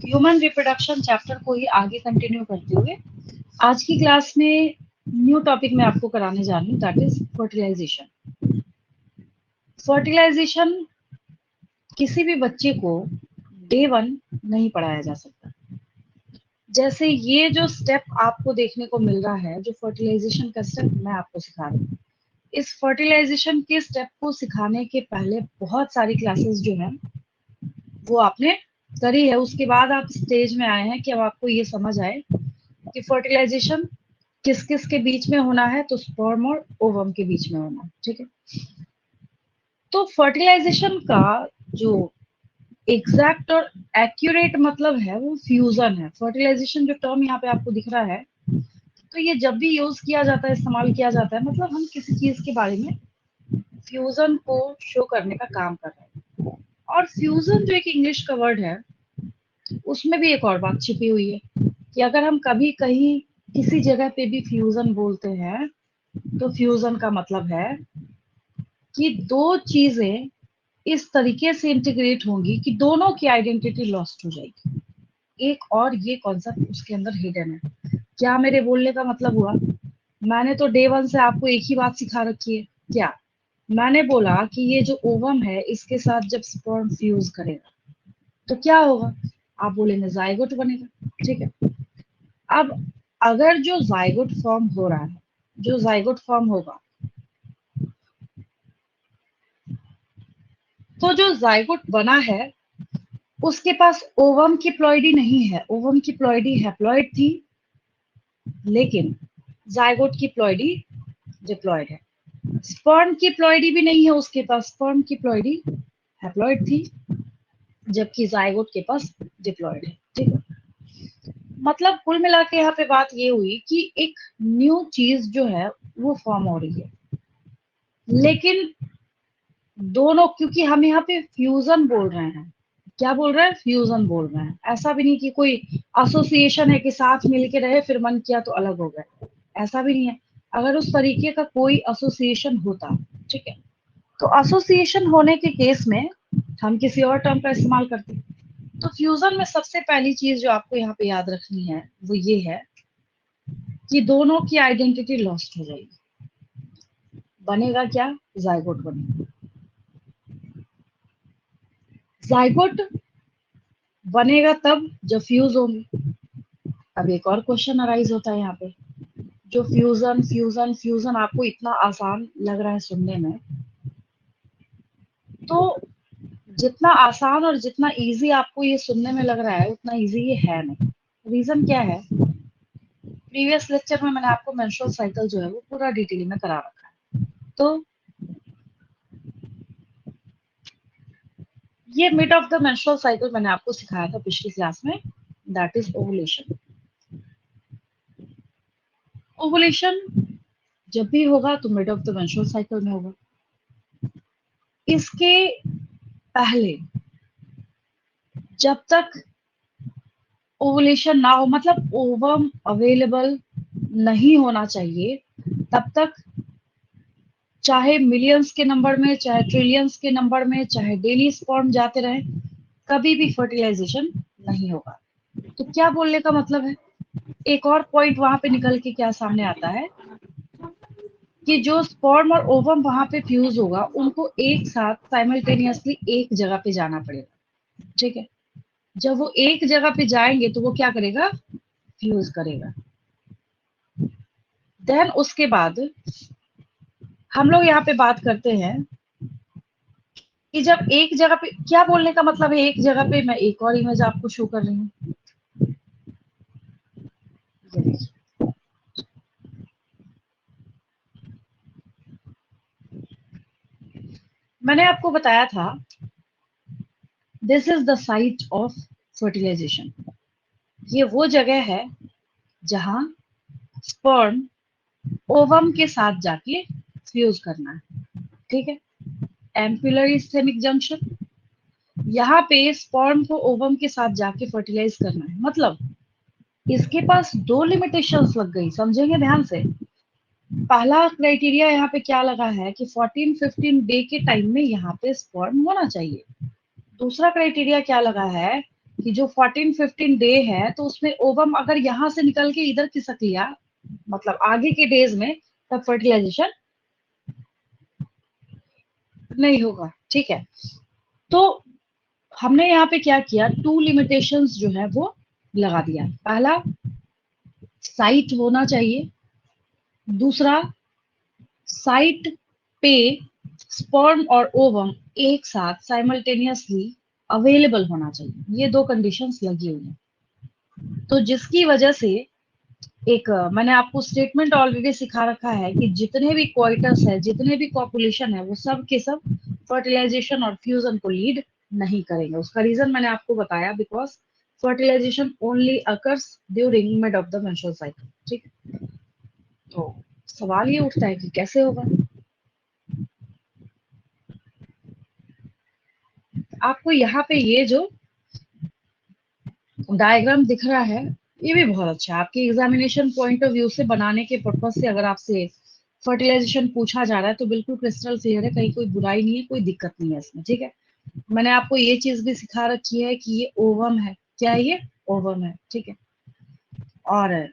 Human reproduction chapter को ही आगे continue करते हुए आज की क्लास में न्यू टॉपिक मैं आपको कराने जा रही हूँ, दैट इज फर्टिलाइजेशन। फर्टिलाइजेशन किसी भी बच्चे को डे वन नहीं पढ़ाया जा सकता। जैसे ये जो स्टेप आपको देखने को मिल रहा है, जो फर्टिलाइजेशन का स्टेप मैं आपको सिखा रही हूँ, इस फर्टिलाइजेशन के स्टेप को सिखाने के पहले बहुत सारी क्लासेस जो है वो आपने करी है। उसके बाद आप स्टेज में आए हैं कि अब आपको ये समझ आए कि फर्टिलाइजेशन किस किस के बीच में होना है, तो स्पर्म और ओवम के बीच में होना है। ठीक है, तो फर्टिलाइजेशन का जो एग्जैक्ट और एक्यूरेट मतलब है वो फ्यूजन है। फर्टिलाइजेशन जो टर्म यहाँ पे आपको दिख रहा है, तो ये जब भी यूज किया जाता है, इस्तेमाल किया जाता है, मतलब हम किसी चीज के बारे में फ्यूजन को शो करने का काम कर रहे हैं। और फ्यूजन जो एक इंग्लिश का वर्ड है, उसमें भी एक और बात छिपी हुई है कि अगर हम कभी कहीं किसी जगह पे भी फ्यूजन बोलते हैं, तो फ्यूजन का मतलब है कि दो चीजें इस तरीके से इंटीग्रेट होंगी कि दोनों की आइडेंटिटी लॉस्ट हो जाएगी। एक और ये कॉन्सेप्ट उसके अंदर हिडन है। क्या मेरे बोलने का मतलब हुआ? मैंने तो डे वन से आपको एक ही बात सिखा रखी है। क्या मैंने बोला कि ये जो ओवम है, इसके साथ जब स्पर्म फ्यूज करेगा तो क्या होगा? आप बोलेंगे जाइगोट बनेगा। ठीक है, अब अगर जो जाइगोट फॉर्म हो रहा है, जो जाइगोट फॉर्म होगा, तो जो जाइगोट बना है उसके पास ओवम की प्लॉइडी नहीं है। ओवम की प्लॉइडी हैप्लॉइड थी, लेकिन जाइगोट की प्लॉइडी डिप्लॉइड है। स्पर्म की प्लॉइडी भी नहीं है उसके पास, स्पर्म की प्लॉइडी हैप्लॉइड थी, जबकि जाइगोट के पास डिप्लॉइड है। ठीक है, मतलब कुल मिला के यहाँ पे बात ये हुई कि एक न्यू चीज जो है वो फॉर्म हो रही है। लेकिन दोनों, क्योंकि हम यहाँ पे फ्यूजन बोल रहे हैं, क्या बोल रहे हैं? फ्यूजन बोल रहे हैं। ऐसा भी नहीं कि कोई एसोसिएशन है कि साथ मिलके रहे फिर मन किया तो अलग हो गए, ऐसा भी नहीं है। अगर उस तरीके का कोई एसोसिएशन होता, ठीक है, तो एसोसिएशन होने के केस में हम किसी और टर्म का इस्तेमाल करते। तो फ्यूजन में सबसे पहली चीज जो आपको यहाँ पे याद रखनी है वो ये है कि दोनों की आइडेंटिटी लॉस्ट हो जाएगी। बनेगा क्या? जाइगोट बनेगा। जाइगोट बनेगा तब जब फ्यूज होंगे। अब एक और क्वेश्चन अराइज होता है यहाँ पे, जो फ्यूजन फ्यूजन फ्यूजन आपको इतना आसान लग रहा है सुनने में, तो जितना आसान और जितना इजी आपको ये सुनने में लग रहा है उतना इजी ये है नहीं। रीजन क्या है? प्रीवियस लेक्चर में मैंने आपको मेंस्ट्रुअल साइकिल जो है वो पूरा डिटेल में करा रखा है। तो ये mid of the menstrual cycle मैंने आपको सिखाया था पिछली क्लास में, दैट इज ओवुलेशन। ओवुलेशन जब भी होगा तो mid of the menstrual cycle में होगा। इसके पहले जब तक ओवुलेशन ना हो, मतलब ओवम अवेलेबल नहीं होना चाहिए, तब तक चाहे मिलियंस के नंबर में, चाहे ट्रिलियंस के नंबर में, चाहे डेली स्पर्म जाते रहे, कभी भी फर्टिलाइजेशन नहीं होगा। तो क्या बोलने का मतलब है? एक और पॉइंट वहां पे निकल के क्या सामने आता है कि जो स्पर्म और ओवम वहां पे फ्यूज होगा, उनको एक साथ साइमल्टेनियसली एक जगह पे जाना पड़ेगा। ठीक है, जब वो एक जगह पे जाएंगे तो वो क्या करेगा? फ्यूज करेगा। देन उसके बाद हम लोग यहाँ पे बात करते हैं कि जब एक जगह पे, क्या बोलने का मतलब है एक जगह पे, मैं एक और इमेज आपको शो कर रही हूँ। ये देखिए, मैंने आपको बताया था this is the site of fertilization. ये वो जगह है जहां स्पर्म ओवम के साथ जाके फ्यूज करना है। ठीक है, एम्पुलरी स्टेमिक जंक्शन, यहाँ पे स्पर्म को ओवम के साथ जाके फर्टिलाइज करना है। मतलब इसके पास दो लिमिटेशंस लग गई, समझेंगे ध्यान से। पहला क्राइटेरिया यहाँ पे क्या लगा है कि 14-15 डे के टाइम में यहाँ पे स्पर्म होना चाहिए। दूसरा क्राइटेरिया क्या लगा है कि जो 14-15 डे है तो उसमें ओवम अगर यहाँ से निकल के इधर खिसक लिया, मतलब आगे के डेज में, तब फर्टिलाइजेशन नहीं होगा। ठीक है, तो हमने यहाँ पे क्या किया, 2 लिमिटेशंस जो है वो लगा दिया। पहला, साइट होना चाहिए। दूसरा, साइट पे स्पर्म और ओवम एक साथ साइमल्टेनियसली अवेलेबल होना चाहिए। ये 2 कंडीशंस लगी हुई हैं। तो जिसकी वजह से एक मैंने आपको स्टेटमेंट ऑलरेडी सिखा रखा है कि जितने भी क्वाइटस है, जितने भी पॉपुलेशन है, वो सब के सब फर्टिलाइजेशन और फ्यूजन को लीड नहीं करेंगे। उसका रीजन मैंने आपको बताया, because fertilization only occurs during mid of the menstrual cycle. ठीक है, तो सवाल ये उठता है कि कैसे होगा। आपको यहाँ पे ये जो डायग्राम दिख रहा है, ये भी बहुत अच्छा है आपके एग्जामिनेशन पॉइंट ऑफ व्यू से, बनाने के पर्पज से। अगर आपसे फर्टिलाइजेशन पूछा जा रहा है तो बिल्कुल क्रिस्टल क्लियर है, कहीं कोई बुराई नहीं है, कोई दिक्कत नहीं है इसमें। ठीक है, मैंने आपको ये चीज भी सिखा रखी है कि ये ओवम है। क्या है ये? ओवम है। ठीक है, और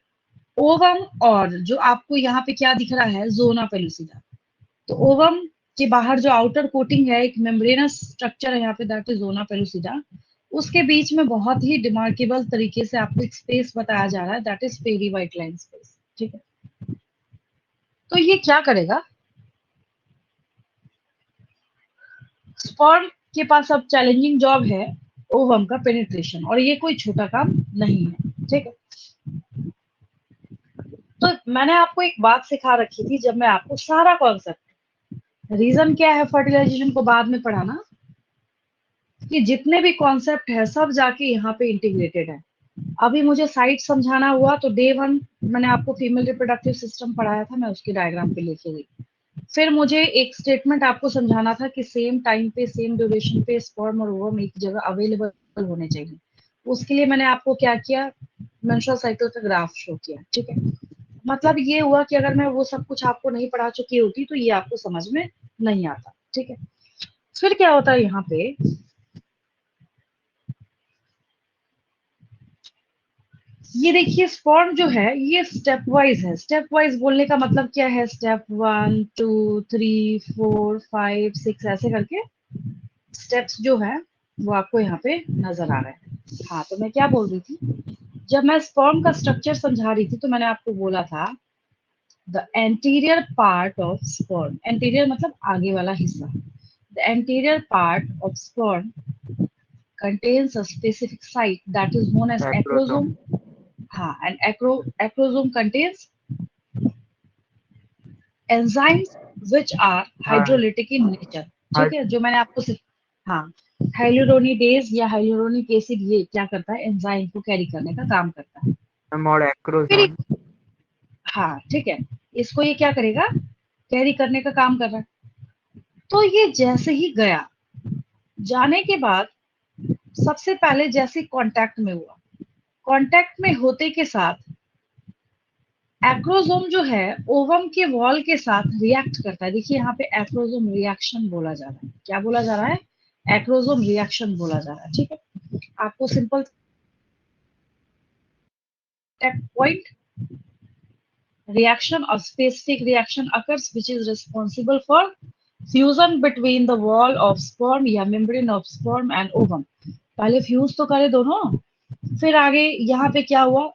ओवम, और जो आपको यहाँ पे क्या दिख रहा है, जोना पेलुसिडा। तो ओवम के बाहर जो आउटर कोटिंग है, एक मेम्ब्रेनस स्ट्रक्चर है यहाँ पे, दैट इज जोना पेलुसिडा। उसके बीच में बहुत ही डिमार्केबल तरीके से आपको एक स्पेस बताया जा रहा है, that is perivitelline space. ठीक है, तो ये क्या करेगा, स्पर्म के पास अब चैलेंजिंग जॉब है ओवम का पेनिट्रेशन, और ये कोई छोटा काम नहीं है। ठीक है, तो मैंने आपको एक बात सिखा रखी थी जब मैं आपको सारा कॉन्सेप्ट, रीजन क्या है फर्टिलाइजेशन को बाद में पढ़ाना, कि जितने भी कॉन्सेप्ट है सब जाके यहाँ पे इंटीग्रेटेड है। अभी मुझे साइट समझाना हुआ तो डे 1 मैंने आपको फीमेल रिप्रोडक्टिव सिस्टम पढ़ाया था, मैं उसके डायग्राम पे लेके गई। फिर मुझे एक स्टेटमेंट आपको समझाना था कि सेम टाइम पे, सेम ड्यूरेशन पे स्पर्म और ओवम एक जगह अवेलेबल होने चाहिए। उसके लिए मैंने आपको क्या किया, मेंस्ट्रुअल साइकिल का ग्राफ शो किया। ठीक है, मतलब ये हुआ कि अगर मैं वो सब कुछ आपको नहीं पढ़ा चुकी होती तो ये आपको समझ में नहीं आता। ठीक है, फिर क्या होता है यहाँ पे, ये देखिए स्पर्म जो है ये स्टेप वाइज है। स्टेप वाइज बोलने का मतलब क्या है, स्टेप 1 2 3 4 5 6 ऐसे करके स्टेप्स जो है वो आपको यहाँ पे नजर आ रहे हैं। हाँ, तो मैं क्या बोल रही थी, जब मैं स्पर्म का स्ट्रक्चर समझा रही थी तो मैंने आपको बोला था the anterior part of sperm, anterior मतलब आगे वाला हिस्सा, the anterior part of sperm contains a specific site that is known as acrosome. acrosome. हाँ, and acrosome contains enzymes which are हाँ hydrolytic in nature. हाँ। ठीक है, जो मैंने आपको हाँ, हाइलुरोनिडेज या हाइलुरोनिक एसिड ये क्या करता है, एंजाइम को कैरी करने का काम करता है। और फिर एक्रोसोम। हाँ ठीक है, इसको ये क्या करेगा, कैरी करने का काम कर रहा है। तो ये जैसे ही गया, जाने के बाद सबसे पहले जैसे कांटेक्ट में हुआ, कांटेक्ट में होते के साथ एक्रोसोम जो है ओवम के वॉल के साथ रिएक्ट करता है। देखिए यहाँ पे एक्रोसोम रिएक्शन बोला जा रहा है। क्या बोला जा रहा है? एक्रोसोम रिएक्शन बोला जा रहा है। ठीक है, आपको simple point, reaction or specific reaction occurs which is responsible for fusion between the wall of sperm या membrane of sperm and ovum। पहले फ्यूज तो करे दोनों, फिर आगे यहाँ पे क्या हुआ,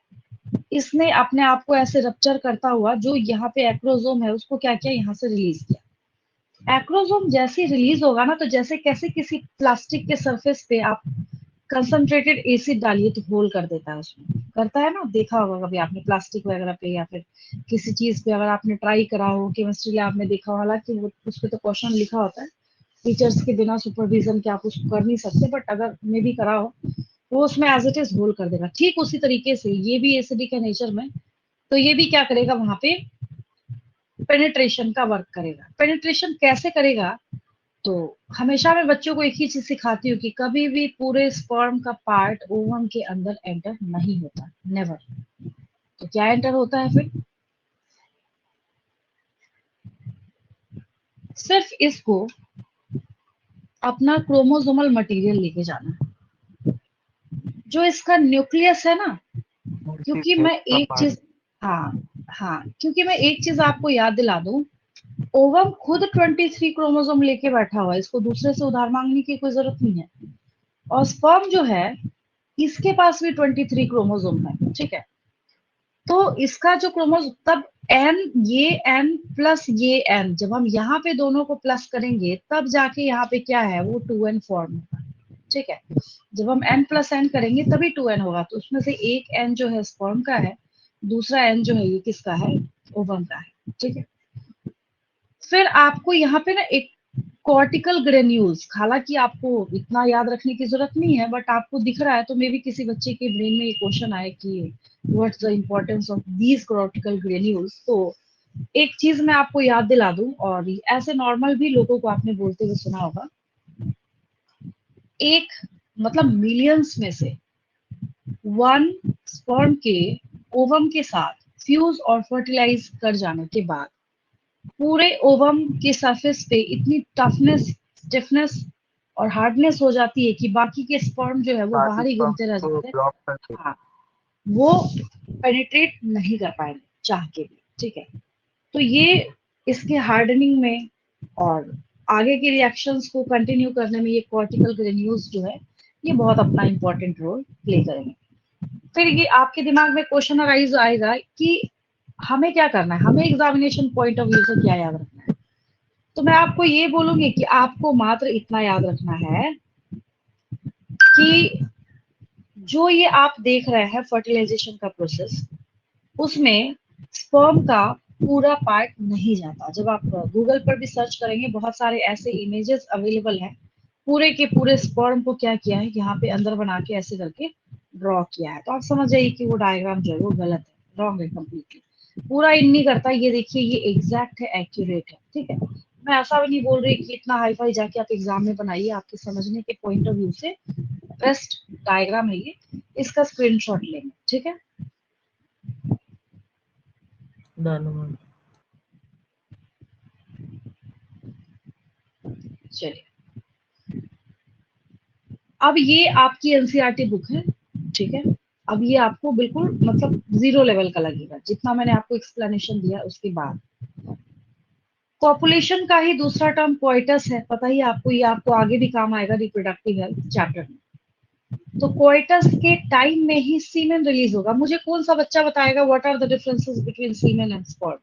इसने अपने आप को ऐसे रप्चर करता हुआ जो यहाँ पे एक्रोसोम है उसको क्या किया, यहाँ से रिलीज किया। एक्रोसोम जैसे रिलीज होगा ना, तो जैसे कैसे किसी प्लास्टिक के सरफेस पे आप कंसंट्रेटेड एसिड डालिए तो होल कर देता है, उसमें करता है ना, देखा होगा कभी आपने प्लास्टिक वगैरह पे या फिर किसी चीज पे, अगर आपने ट्राई करा हो केमिस्ट्री लैब में देखा हो, हालांकि वो उस पे तो क्वेश्चन लिखा होता है, टीचर्स के बिना सुपरविजन के आप उसको कर नहीं सकते, बट अगर मे भी करा हो तो उसमें एज इट इज होल कर देगा। ठीक उसी तरीके से ये भी एसिडिक है नेचर में, तो ये भी क्या करेगा, वहां पे पेनिट्रेशन का वर्क करेगा। पेनिट्रेशन कैसे करेगा, तो हमेशा मैं बच्चों को एक ही चीज सिखाती हूँ कि कभी भी पूरे स्पर्म का पार्ट ओवम के अंदर एंटर नहीं होता, नेवर। तो क्या एंटर होता है फिर, सिर्फ इसको अपना क्रोमोसोमल मटेरियल लेके जाना है। जो इसका न्यूक्लियस है ना, क्योंकि मैं का एक पार्ट। चीज, हाँ हाँ, क्योंकि मैं एक चीज आपको याद दिला दूं, ओवम खुद 23 क्रोमोसोम लेके बैठा हुआ है, इसको दूसरे से उधार मांगने की कोई जरूरत नहीं है। और स्पर्म जो है, इसके पास भी 23 क्रोमोसोम है, ठीक है। तो इसका जो क्रोमोसोम, तब एन, ये एन प्लस ये एन, जब हम यहाँ पे दोनों को प्लस करेंगे तब जाके यहाँ पे क्या है, वो 2n फॉर्म होगा, ठीक है। जब हम n प्लस एन करेंगे तभी 2n होगा, तो उसमें से एक n जो है स्पर्म का है, दूसरा n जो है ये किसका है, ओवम का है, ठीक है। फिर आपको यहाँ पे ना एक कॉर्टिकल ग्रेन्यूल्स, हालांकि आपको इतना याद रखने की जरूरत नहीं है, बट आपको दिख रहा है तो मे भी किसी बच्चे के ब्रेन में ये क्वेश्चन आए कि what's the importance of these cortical granules. तो एक चीज मैं आपको याद दिला दूं, और ऐसे नॉर्मल भी लोगों को आपने बोलते हुए सुना होगा, एक मतलब मिलियंस में से वन स्पर्म के ओवम के साथ फ्यूज और फर्टिलाइज कर जाने के बाद पूरे ओवम के सरफेस पे इतनी टफनेस, स्टिफनेस और हार्डनेस हो जाती है कि बाकी के स्पर्म जो है वो साथ ही बाहर ही स्पर्म घूमते रह को जाते हैं। ब्लॉक करके। हाँ, वो पेनिट्रेट नहीं कर पाएंगे चाह के भी, ठीक है। तो ये इसके हार्डनिंग में और आगे के रिएक्शंस को कंटिन्यू करने में ये कॉर्टिकल ग्रेन्यूल्स जो है, ये बहुत अपना इंपॉर्टेंट रोल प्ले करेंगे। फिर ये आपके दिमाग में क्वेश्चन अराइज आएगा कि हमें क्या करना है, हमें एग्जामिनेशन पॉइंट ऑफ व्यू से क्या याद रखना है। तो मैं आपको ये बोलूंगी कि आपको मात्र इतना याद रखना है कि जो ये आप देख रहे हैं फर्टिलाइजेशन का प्रोसेस, उसमें स्पर्म का पूरा पार्ट नहीं जाता। जब आप गूगल पर भी सर्च करेंगे, बहुत सारे ऐसे इमेजेस अवेलेबल हैं, पूरे के पूरे स्पर्म को क्या किया है, यहाँ पे अंदर बना के ऐसे करके ड्रॉ किया है। तो आप समझ जाइए कि वो डायग्राम जो है वो गलत है, रॉन्ग है कम्प्लीटली। पूरा इन नहीं करता, ये देखिए ये एग्जैक्ट है, एक्यूरेट है, ठीक है। मैं ऐसा भी नहीं बोल रही कि इतना हाई फाई जाके आप एग्जाम में बनाइए, आपके समझने के पॉइंट ऑफ व्यू से बेस्ट डायग्राम है ये, इसका स्क्रीनशॉट लेंगे, ठीक है। Done ma'am. चलिए, अब ये आपकी एनसीईआरटी बुक है, ठीक है। अब ये आपको बिल्कुल मतलब जीरो लेवल का लगेगा, जितना मैंने आपको एक्सप्लेनेशन दिया उसके बाद। पॉपुलेशन का ही दूसरा टर्म कोइटस है, पता ही आपको, ये आपको आगे भी काम आएगा रिप्रोडक्टिव हेल्थ चैप्टर में। तो कोइटस के टाइम में ही सीमेन रिलीज होगा। मुझे कौन सा बच्चा बताएगा what are the differences between semen and sperm?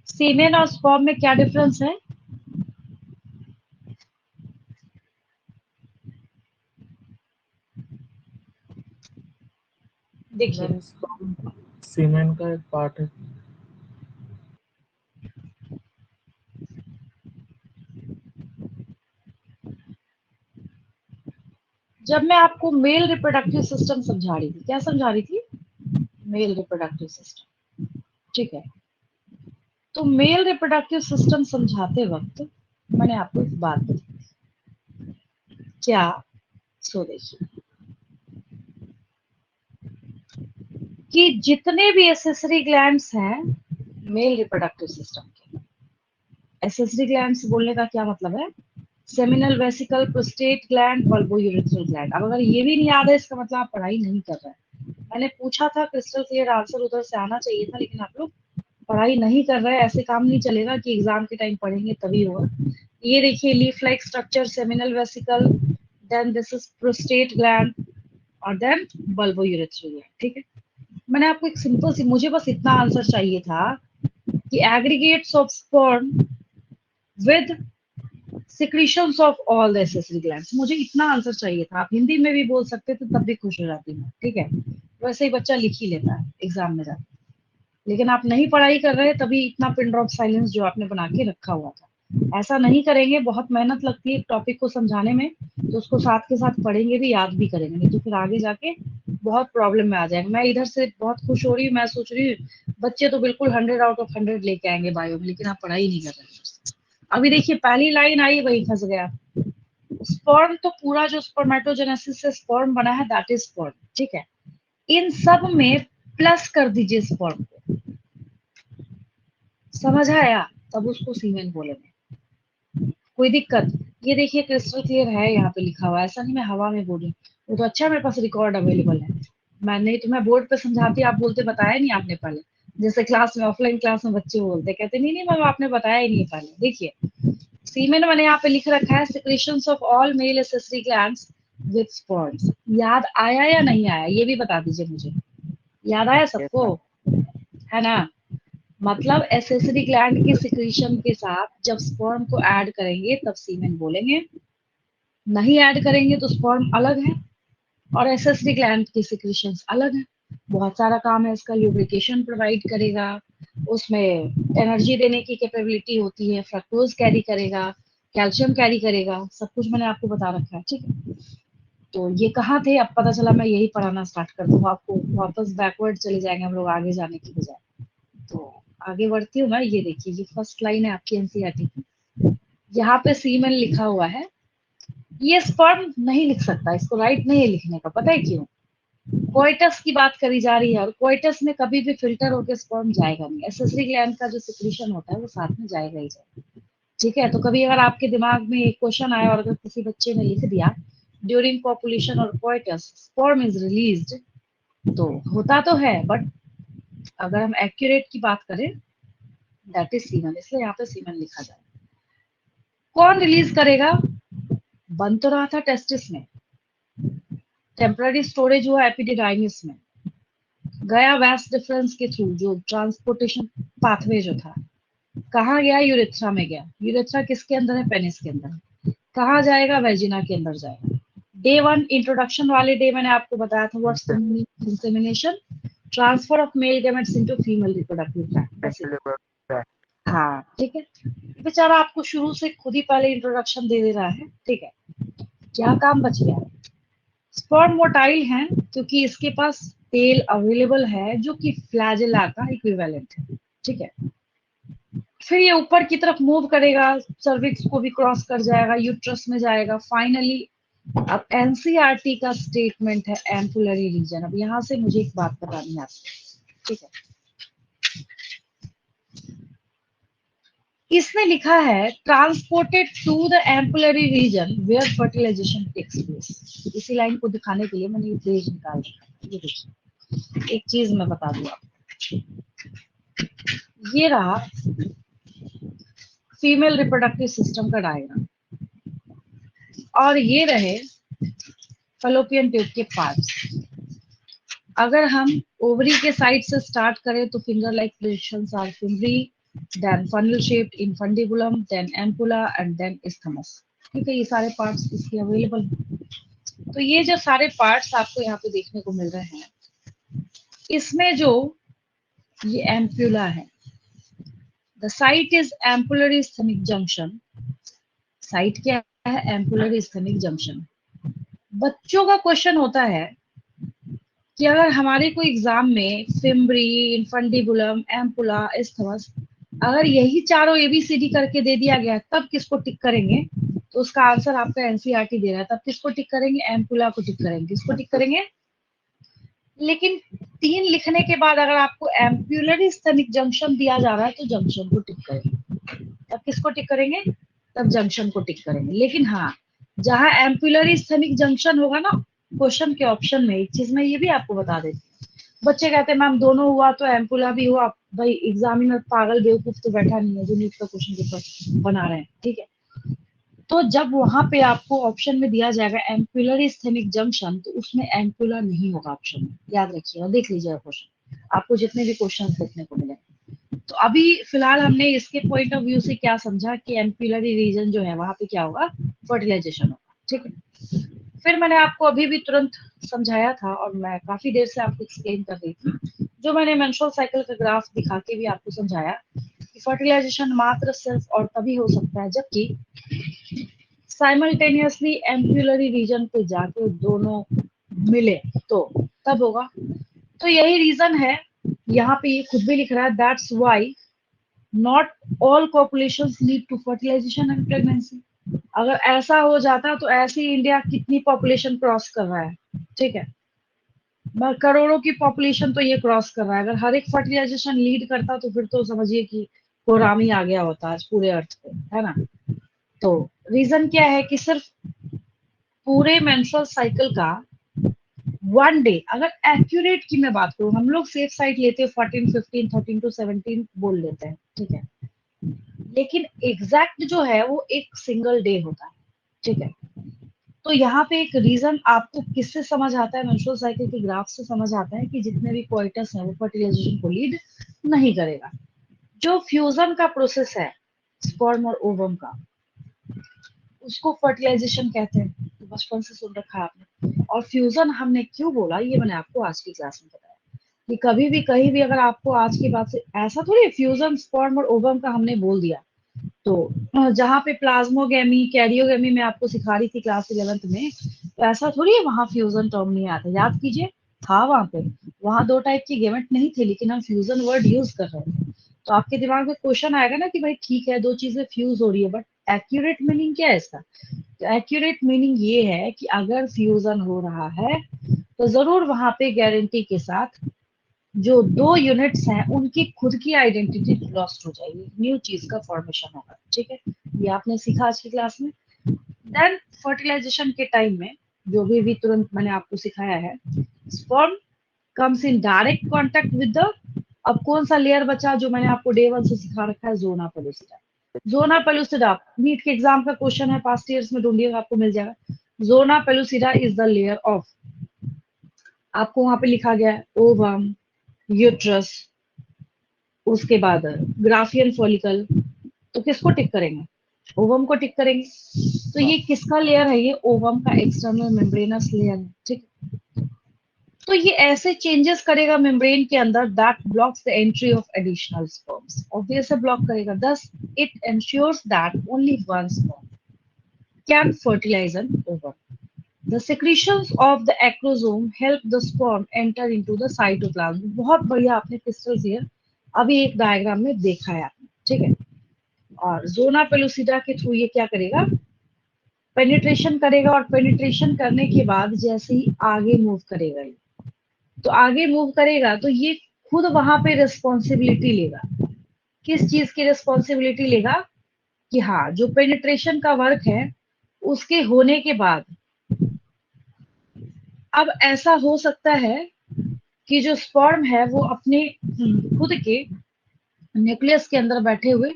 Semen और स्पर्म में क्या डिफरेंस है? देखिए, मैम स्पर्म सीमेन का एक पार्ट है। जब मैं आपको मेल रिप्रोडक्टिव सिस्टम समझा रही थी, क्या समझा रही थी? मेल रिप्रोडक्टिव सिस्टम, ठीक है। तो मेल रिप्रोडक्टिव सिस्टम समझाते वक्त मैंने आपको एक बात बताई, क्या? सो देखिए कि जितने भी एसेसरी ग्लैंड्स हैं मेल रिप्रोडक्टिव सिस्टम के, एसेसरी ग्लैंड्स बोलने का क्या मतलब है? Seminal vesicle, prostate gland, bulbourethral gland. अब अगर ये भी नहीं याद है, इसका मतलब आप पढ़ाई नहीं कर रहे हैं। मैंने पूछा था, क्रिस्टल क्लियर आंसर उधर से आना चाहिए था, लेकिन आप लोग पढ़ाई नहीं कर रहे हैं। ऐसे काम नहीं चलेगा कि एग्जाम के टाइम पढ़ेंगे तभी होगा। ये देखिए, leaf like structure, seminal vesicle, then this is prostate gland, और देन बल्बोयूरेथ्रल ग्लैंड, ठीक है। मैंने आपको एक सिंपल सी, मुझे बस इतना आंसर चाहिए था कि aggregates of sperm with secretions of all the accessory glands, मुझे इतना आंसर चाहिए था। आप हिंदी में भी बोल सकते थे, तब भी खुश हो जाती मैं, ठीक है। वैसे ही बच्चा लिख ही लेता है एग्जाम में जाकर, लेकिन आप नहीं पढ़ाई कर रहे, तभी इतना पिन ड्रॉप साइलेंस जो आपने बना के रखा हुआ था। ऐसा नहीं करेंगे, बहुत मेहनत लगती है टॉपिक को समझाने में, तो उसको साथ के साथ पढ़ेंगे भी, याद भी करेंगे, नहीं तो फिर आगे जाके बहुत प्रॉब्लम में आ जाएगा। मैं इधर से बहुत खुश हो रही हूँ, मैं सोच रही हूँ बच्चे तो बिल्कुल 100 आउट ऑफ 100 लेके आएंगे बायो में, लेकिन आप पढ़ाई नहीं कर रहे हैं। अभी देखिए पहली लाइन आई, वही फंस गया। स्पर्म तो पूरा जो स्पर्मेटोजेनेसिस से स्पर्म बना है दैट इज स्पर्म, ठीक है। इन सब में प्लस कर दीजिए स्पर्म को, समझ आया, तब उसको सीमेन बोलेंगे। कोई दिक्कत? ये देखिए क्रिस्टल क्लियर है, यहाँ पे लिखा हुआ है, ऐसा नहीं मैं हवा में बोल रही हूँ। वो तो अच्छा मेरे पास रिकॉर्ड अवेलेबल है। मैं नहीं तो मैं बोर्ड पे समझाती, आप बोलते बताया नहीं आपने पहले। जैसे क्लास में, ऑफलाइन क्लास में बच्चे बोलते कहते नहीं नहीं मैम आपने बताया ही नहीं पहले। देखिए सीमेन मैंने यहाँ पे लिख रखा है, secretions of all male accessory glands with sperms. याद आया या नहीं आया ये भी बता दीजिए मुझे। याद आया सबको? है ना? मतलब एसेसरी ग्लैंड के सिक्रीशन के साथ जब स्पर्म को ऐड करेंगे तब सीमेन बोलेंगे, नहीं ऐड करेंगे तो स्पर्म अलग है और एसेसरी ग्लैंड की सिक्रीशंस अलग है। बहुत सारा काम है इसका, ल्यूब्रिकेशन प्रोवाइड करेगा, उसमें एनर्जी देने की कैपेबिलिटी होती है, फ्रक्टोज कैरी करेगा, कैल्शियम कैरी करेगा, सब कुछ मैंने आपको बता रखा है, ठीक है। तो ये कहाँ थे, अब पता चला मैं यही पढ़ाना स्टार्ट कर दूँ आपको, वापस बैकवर्ड चले जाएंगे हम लोग आगे जाने की बजाय। तो आगे बढ़ती हूँ मैं। ये देखिए ये फर्स्ट लाइन है आपकी एनसीईआरटी की, यहाँ पे सीमेन लिखा हुआ है। ये स्पर्म नहीं लिख सकता, इसको राइट नहीं है लिखने का, पता है क्यों? कोइटस की बात करी जा रही है और कोइटस में कभी भी फिल्टर होकर स्पर्म जाएगा नहीं, एसेसरी ग्लैंड का जो सिक्रीशन होता है वो साथ में जाएगा ही जाएगा, ठीक है। तो कभी अगर आपके दिमाग में एक क्वेश्चन आया और अगर किसी बच्चे ने लिख दिया ड्यूरिंग पॉपुलेशन और कोइटस स्पर्म इज रिलीज्ड, तो होता तो है, बट अगर हम एक्यूरेट की बात करें दैट इज सीमन, इसलिए यहाँ पे सीमन लिखा जाए। कौन रिलीज करेगा? बन तो रहा था टेस्टिस में, टेम्पररी स्टोरेज हुआ एपिडिडाइमिस में, गया वैस डिफरेंस के थ्रू जो ट्रांसपोर्टेशन पाथवे जो था, कहाँ गया? यूरेथ्रा में गया। यूरेथ्रा किसके अंदर है? पेनिस के अंदर। कहाँ जाएगा? वेजिना के अंदर जाएगा। डे 1 इंट्रोडक्शन वाले डे मैंने आपको बताया था what's the meaning insemination, transfer of male gametes into female reproductive tract. हाँ ठीक है, बेचारा आपको शुरू से खुद ही पहले इंट्रोडक्शन दे दे रहा है, ठीक है। क्या काम बच गया? स्पर्म मोटाइल है क्योंकि इसके पास तेल अवेलेबल है जो कि फ्लैजेला का इक्विवेलेंट है, ठीक है। फिर ये ऊपर की तरफ मूव करेगा, सर्विक्स को भी क्रॉस कर जाएगा, यूट्रस में जाएगा, फाइनली अब एनसीईआरटी का स्टेटमेंट है एम्पुलरी रीजन। अब यहाँ से मुझे एक बात बतानी है आपको, ठीक है। इसने लिखा है transported to the ampullary region where fertilization takes place. इसी लाइन को दिखाने के लिए मैंने ये पेज निकाल रखा है। ये देखिए एक चीज मैं बता दूं आपको, ये रहा फीमेल रिप्रोडक्टिव सिस्टम का डायग्राम और ये रहे फैलोपियन ट्यूब के पार्ट्स। अगर हम ओवरी के साइड से स्टार्ट करें तो finger like positions are fimbriae, then funnel shaped infundibulum, then ampulla and then isthmus, ठीक है। ये सारे पार्ट्स इसके अवेलेबल हैं। तो ये जो सारे पार्ट्स आपको यहाँ पे देखने को मिल रहे हैं, इसमें जो ये एम्पुला है, the site is ampullary isthmic junction. Site क्या है? Ampullary isthmic junction. बच्चों का क्वेश्चन होता है कि अगर हमारे कोई एग्जाम में फिम्बरी, इनफंडिबुलम, एम्पुला, इस्थमस, अगर यही चारों एबीसीडी करके दे दिया गया तब किसको टिक करेंगे? तो उसका आंसर आपका एनसीईआरटी दे रहा है, तब किसको टिक करेंगे? एम्पुला को टिक करेंगे। किसको टिक करेंगे? लेकिन 3 लिखने के बाद अगर आपको एम्पुलरी स्थनिक जंक्शन दिया जा रहा है तो जंक्शन को टिक करेंगे। तब किसको टिक करेंगे? तब जंक्शन को टिक करेंगे। लेकिन हाँ, जहां एम्पुलरी स्थनिक जंक्शन होगा ना क्वेश्चन के ऑप्शन में, एक चीज मैं ये भी आपको बता देती हूँ, बच्चे कहते हैं मैम दोनों हुआ तो एम्पुला भी हुआ। भाई एग्जामिनर पागल बेवकूफ तो बैठा नहीं है जो नीट का क्वेश्चन पेपर बना रहे हैं, ठीक है। तो जब वहां पे आपको ऑप्शन में दिया जाएगा एम्पुलरी स्थेनिक जंक्शन, तो उसमें एम्पुला नहीं होगा ऑप्शन में, याद रखिएगा, देख लीजिएगा क्वेश्चन, आपको जितने भी क्वेश्चन देखने को मिले। तो अभी फिलहाल हमने इसके पॉइंट ऑफ व्यू से क्या समझा कि एम्पुलरी रीजन जो है वहां पे क्या होगा? फर्टिलाइजेशन होगा, ठीक है। फिर मैंने आपको अभी भी तुरंत समझाया था और मैं काफी देर से आपको एक्सप्लेन कर रही थी, जो मैंने मेंस्ट्रुअल साइकिल का ग्राफ दिखा के भी आपको समझाया कि फर्टिलाइजेशन मात्र सिर्फ और तभी हो सकता है जबकि साइमल्टेनियसली एम्पुलरी रीजन पे जाके दोनों मिले, तो तब होगा। तो यही रीजन है यहाँ पे ये खुद भी लिख रहा है that's why not all populations lead to fertilization and pregnancy. अगर ऐसा हो जाता तो ऐसे ही इंडिया कितनी पॉपुलेशन क्रॉस कर रहा है, ठीक है, करोड़ों की पॉपुलेशन तो ये क्रॉस कर रहा है। अगर हर एक फर्टिलाइजेशन लीड करता तो फिर तो समझिए कि कोरामी आ गया होता आज पूरे अर्थ पे, है ना। तो रीजन क्या है कि सिर्फ पूरे मेंस्ट्रुअल साइकिल का वन डे, अगर एक्यूरेट की मैं बात करूं, हम लोग सेफ साइड लेते हैं 14 15 13 टू 17 बोल लेते हैं, ठीक है, लेकिन एग्जैक्ट जो है वो एक सिंगल डे होता है, ठीक है। तो यहाँ पे एक रीजन आपको किससे समझ आता है, मेंस्ट्रुअल साइकिल के ग्राफ से समझ आता है कि जितने भी कोइटस हैं वो फर्टिलाइजेशन को लीड नहीं करेगा। जो फ्यूजन का प्रोसेस है स्पर्म और ओवम का, उसको फर्टिलाइजेशन कहते हैं, तो बचपन से सुन रखा है आपने। और फ्यूजन हमने क्यों बोला ये मैंने आपको आज की क्लास में बताया कि कभी भी कहीं भी अगर आपको आज की बात से ऐसा थोड़ी फ्यूजन स्पर्म और ओवम का हमने बोल दिया तो जहाँ पे प्लाज्मोगेमी कैरियोगेमी में आपको सिखा रही थी क्लास 11th में, तो ऐसा थोड़ी है वहां फ्यूजन टर्म नहीं आता, याद कीजिए। था वहां पे, वहां दो टाइप की गेमेट नहीं थे लेकिन हम फ्यूजन वर्ड यूज कर रहे थे। तो आपके दिमाग में क्वेश्चन आएगा ना कि भाई ठीक है दो चीजें फ्यूज हो रही है, बट एक्यूरेट मीनिंग क्या है इसका। तो एक्यूरेट मीनिंग ये है कि अगर फ्यूजन हो रहा है तो जरूर वहां पे गारंटी के साथ जो दो यूनिट्स हैं उनकी खुद की आइडेंटिटी लॉस्ट हो जाएगी, न्यू चीज का फॉर्मेशन होगा, ठीक है। ये आपने सीखा आज की क्लास में। देन फर्टिलाइजेशन के टाइम में जो भी तुरंत मैंने आपको सिखाया है, sperm comes in direct contact with the, अब कौन सा लेयर बचा जो मैंने आपको डे 1 से सिखा रखा है, zona pellucida. Zona pellucida NEET के एग्जाम का क्वेश्चन है, पास्ट ईयर्स में ढूंढिएगा आपको मिल जाएगा। Zona pellucida is the layer of, आपको वहां पे लिखा गया है ओवम, यूट्रस, उसके बाद ग्राफियन फॉलिकल। तो किसको टिक करेंगे, ओवम को टिक करेंगे। तो ये किसका लेयर है, ये ओवम का एक्सटर्नल मेम्ब्रेनस लेयर है, ठीक। तो ये ऐसे चेंजेस करेगा मेम्ब्रेन के अंदर that blocks the entry of additional sperms, obvious है ब्लॉक करेगा। Thus it ensures that only one sperm can fertilize an ovum. The secretions of the acrosome help the sperm enter into the cytoplasm। बहुत बढ़िया आपने crystal here अभी एक diagram में देखा है आपने, ठीक है। और जोना पेलुसिडा के थ्रू ये क्या करेगा, पेनिट्रेशन करेगा, और पेनिट्रेशन करने के बाद जैसे ही आगे मूव करेगा ये, तो आगे मूव करेगा तो ये खुद वहां पे रिस्पॉन्सिबिलिटी लेगा। किस चीज की रिस्पॉन्सिबिलिटी लेगा कि हाँ जो पेनिट्रेशन का वर्क है उसके होने के बाद, अब ऐसा हो सकता है कि जो स्पर्म है वो अपने खुद के न्यूक्लियस के अंदर बैठे हुए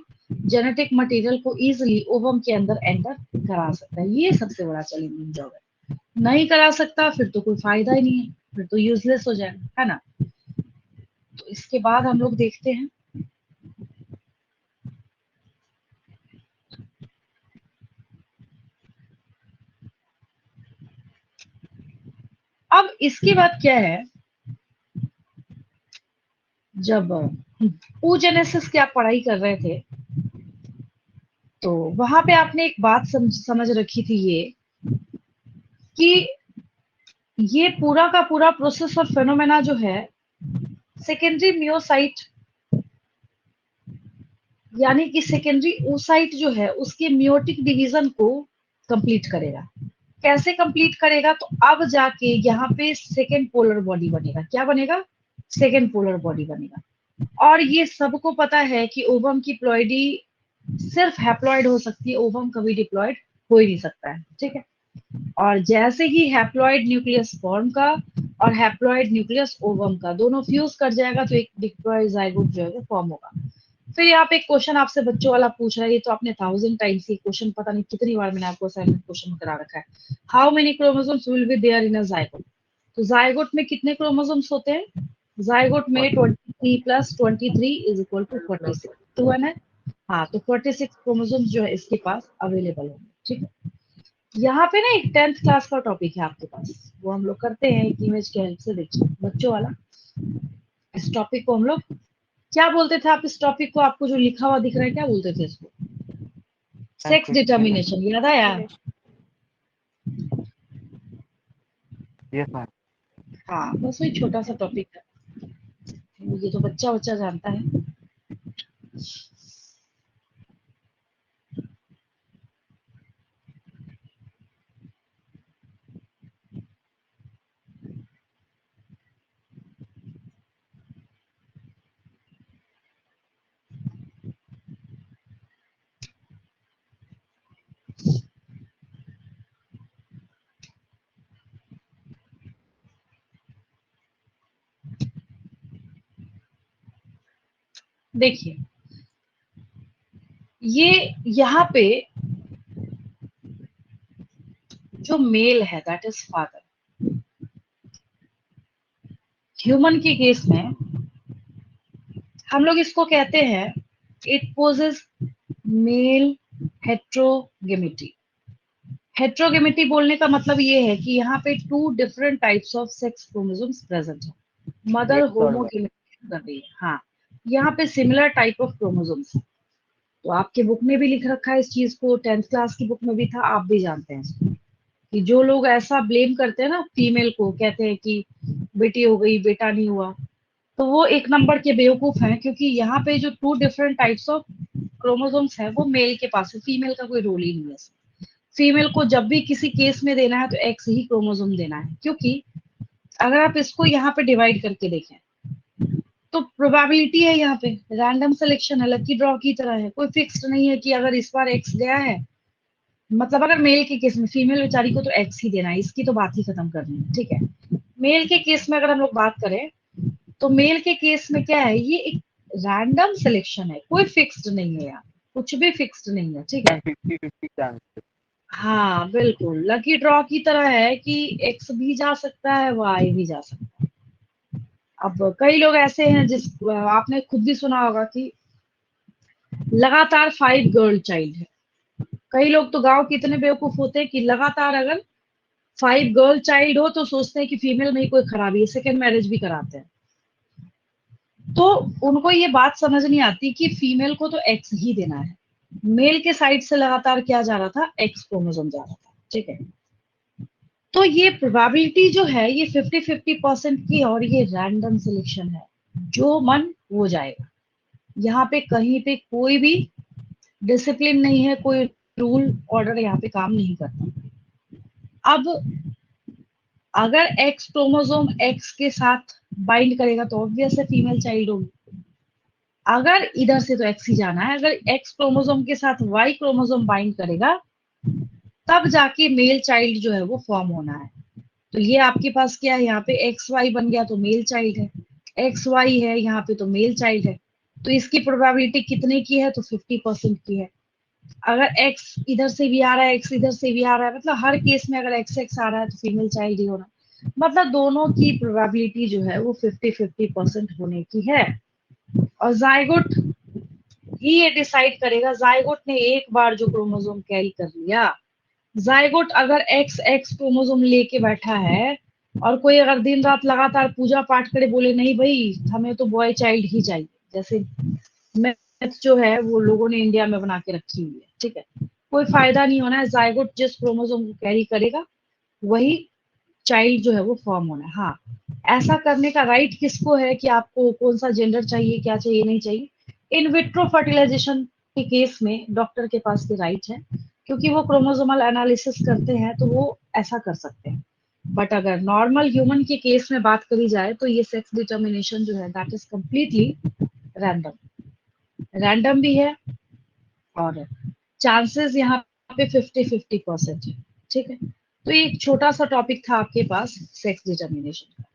जेनेटिक मटेरियल को इजीली ओवम के अंदर एंटर करा सकता है। ये सबसे बड़ा चैलेंजिंग जॉब है। नहीं करा सकता फिर तो कोई फायदा ही नहीं है, फिर तो यूजलेस हो जाएगा, है ना। तो इसके बाद हम लोग देखते हैं, अब इसके बाद क्या है, जब oogenesis की आप पढ़ाई कर रहे थे तो वहां पे आपने एक बात समझ रखी थी ये कि ये पूरा का पूरा प्रोसेस और फेनोमेना जो है सेकेंडरी मियोसाइट, यानी कि सेकेंडरी oocyte जो है उसके मियोटिक डिवीजन को कंप्लीट करेगा। कैसे कंप्लीट करेगा, तो अब जाके यहाँ पे सेकेंड पोलर बॉडी बनेगा। क्या बनेगा, सेकेंड पोलर बॉडी बनेगा। और ये सबको पता है कि ओवम की प्लॉइडी सिर्फ हैप्लॉइड हो सकती है, ओवम कभी डिप्लॉइड हो ही नहीं सकता है, ठीक है। और जैसे ही हैप्लॉइड न्यूक्लियस फॉर्म का और हैप्लॉइड न्यूक्लियस ओवम का दोनों फ्यूज कर जाएगा तो एक डिप्लॉइड जाइगोट जो है वो फॉर्म होगा। फिर यहाँ पे एक क्वेश्चन आपसे बच्चों वाला पूछ रहा है, ये तो आपने 1000 टाइम्स ये क्वेश्चन पता नहीं कितनी बार मैंने आपको असाइनमेंट क्वेश्चन करा रखा है। How many chromosomes will be there in a zygote. तो जाइगोट में कितने क्रोमोसोम्स होते हैं, जाइगोट में 23 प्लस 23 इज इक्वल टू 46, तो है ना। हाँ तो 46 क्रोमोसोम्स जो है इसके पास अवेलेबल होंगे, ठीक है। यहाँ पे ना एक 10th क्लास का टॉपिक है आपके पास, वो हम लोग करते हैं एक इमेज के हेल्प से, देखिए बच्चों वाला। इस टॉपिक को हम लोग क्या बोलते थे, आप इस टॉपिक को, आपको जो लिखा हुआ दिख रहा है क्या बोलते थे इसको, सेक्स डिटर्मिनेशन, याद आया। Yes ma'am. हाँ बस वही छोटा सा टॉपिक है। ये तो बच्चा बच्चा जानता है। देखिए, ये यहाँ पे जो मेल है दैट इज फादर। ह्यूमन के केस में हम लोग इसको कहते हैं इट पोजेस मेल हेट्रोगेमिटी। हेट्रोगेमिटी बोलने का मतलब ये है कि यहाँ पे 2 different types of sex chromosomes present है। मदर X और Y। होमोगेमिटी कर रही है। हाँ, यहाँ पे सिमिलर टाइप ऑफ क्रोमोसोम्स। तो आपके बुक में भी लिख रखा है इस चीज को, 10th क्लास की बुक में भी था, आप भी जानते हैं इसको। कि जो लोग ऐसा ब्लेम करते हैं ना फीमेल को, कहते हैं कि बेटी हो गई बेटा नहीं हुआ, तो वो एक नंबर के बेवकूफ हैं, क्योंकि यहाँ पे जो 2 डिफरेंट टाइप्स ऑफ क्रोमोसोम्स है वो मेल के पास है, फीमेल का कोई रोल ही नहीं है। फीमेल को जब भी किसी केस में देना है तो एक्स ही क्रोमोसोम देना है, क्योंकि अगर आप इसको यहाँ पे डिवाइड करके देखें तो प्रोबेबिलिटी है, यहाँ पे रैंडम सिलेक्शन है, लकी ड्रॉ की तरह है, कोई फिक्स्ड नहीं है कि अगर इस बार एक्स गया है, मतलब अगर मेल के केस में फीमेल बेचारी को तो एक्स ही देना है, इसकी तो बात ही खत्म करनी है, ठीक है। मेल के केस में अगर हम लोग बात करें तो मेल के केस में क्या है, ये एक रैंडम सिलेक्शन है, कोई फिक्स्ड नहीं है यहाँ, कुछ भी फिक्स्ड नहीं है, ठीक है। 50-50 चांस। हाँ बिल्कुल, लकी ड्रॉ की तरह है कि एक्स भी जा सकता है, वाई भी जा सकता है। अब कई लोग ऐसे हैं जिस आपने खुद भी सुना होगा कि लगातार 5 गर्ल चाइल्ड है। कई लोग तो गांव के इतने बेवकूफ होते हैं कि लगातार अगर 5 गर्ल चाइल्ड हो तो सोचते हैं कि फीमेल में ही कोई खराबी है, सेकेंड मैरिज भी कराते हैं। तो उनको ये बात समझ नहीं आती कि फीमेल को तो एक्स ही देना है, मेल के साइड से लगातार क्या जा रहा था, एक्स क्रोमोसोम जा रहा था, ठीक है। तो ये प्रोबेबिलिटी जो है ये 50-50% की, और ये रैंडम सिलेक्शन है, जो मन वो जाएगा। यहाँ पे कहीं पे कोई भी डिसिप्लिन नहीं है, कोई रूल ऑर्डर यहाँ पे काम नहीं करता। अब अगर एक्स क्रोमोसोम एक्स के साथ बाइंड करेगा तो ऑब्वियस है फीमेल चाइल्ड होगी। अगर इधर से तो एक्स ही जाना है, अगर एक्स क्रोमोसोम के साथ वाई क्रोमोसोम बाइंड करेगा तब जाके मेल चाइल्ड जो है वो फॉर्म होना है। तो ये आपके पास क्या है, यहाँ पे एक्स वाई बन गया तो मेल चाइल्ड है, एक्स वाई है यहाँ पे तो मेल चाइल्ड है। तो इसकी प्रोबेबिलिटी कितने की है, तो 50% की है। अगर एक्स इधर से भी आ रहा है, एक्स इधर से भी आ रहा है, मतलब हर केस में अगर एक्स एक्स आ रहा है तो फीमेल चाइल्ड ही होना, मतलब दोनों की प्रोबेबिलिटी जो है वो 50-50% होने की है। और जायगोट ही ये डिसाइड करेगा, जायगोट ने एक बार जो क्रोमोसोम कैरी कर लिया, जायगोट अगर एक्स एक्स क्रोमोसोम लेके बैठा है और कोई अगर दिन रात लगातार पूजा पाठ करे, बोले नहीं भाई हमें तो बॉय चाइल्ड ही चाहिए, जैसे मैथ जो है वो लोगों ने इंडिया में बना के रखी हुई है, ठीक है, कोई फायदा नहीं होना है। जायगोट जिस क्रोमोसोम को कैरी करेगा वही चाइल्ड जो है वो फॉर्म होना है। हाँ, ऐसा करने का राइट किसको है कि आपको कौन सा जेंडर चाहिए, क्या चाहिए, नहीं चाहिए, इन विट्रो फर्टिलाइजेशन के केस में डॉक्टर के पास ये राइट है, क्योंकि वो क्रोमोसोमल एनालिसिस करते हैं तो वो ऐसा कर सकते हैं। बट अगर नॉर्मल ह्यूमन के केस में बात करी जाए तो ये सेक्स डिटर्मिनेशन जो है that is completely random, random भी है, और चांसेस यहाँ पे 50-50% है, ठीक है। तो ये एक छोटा सा टॉपिक था आपके पास सेक्स डिटर्मिनेशन का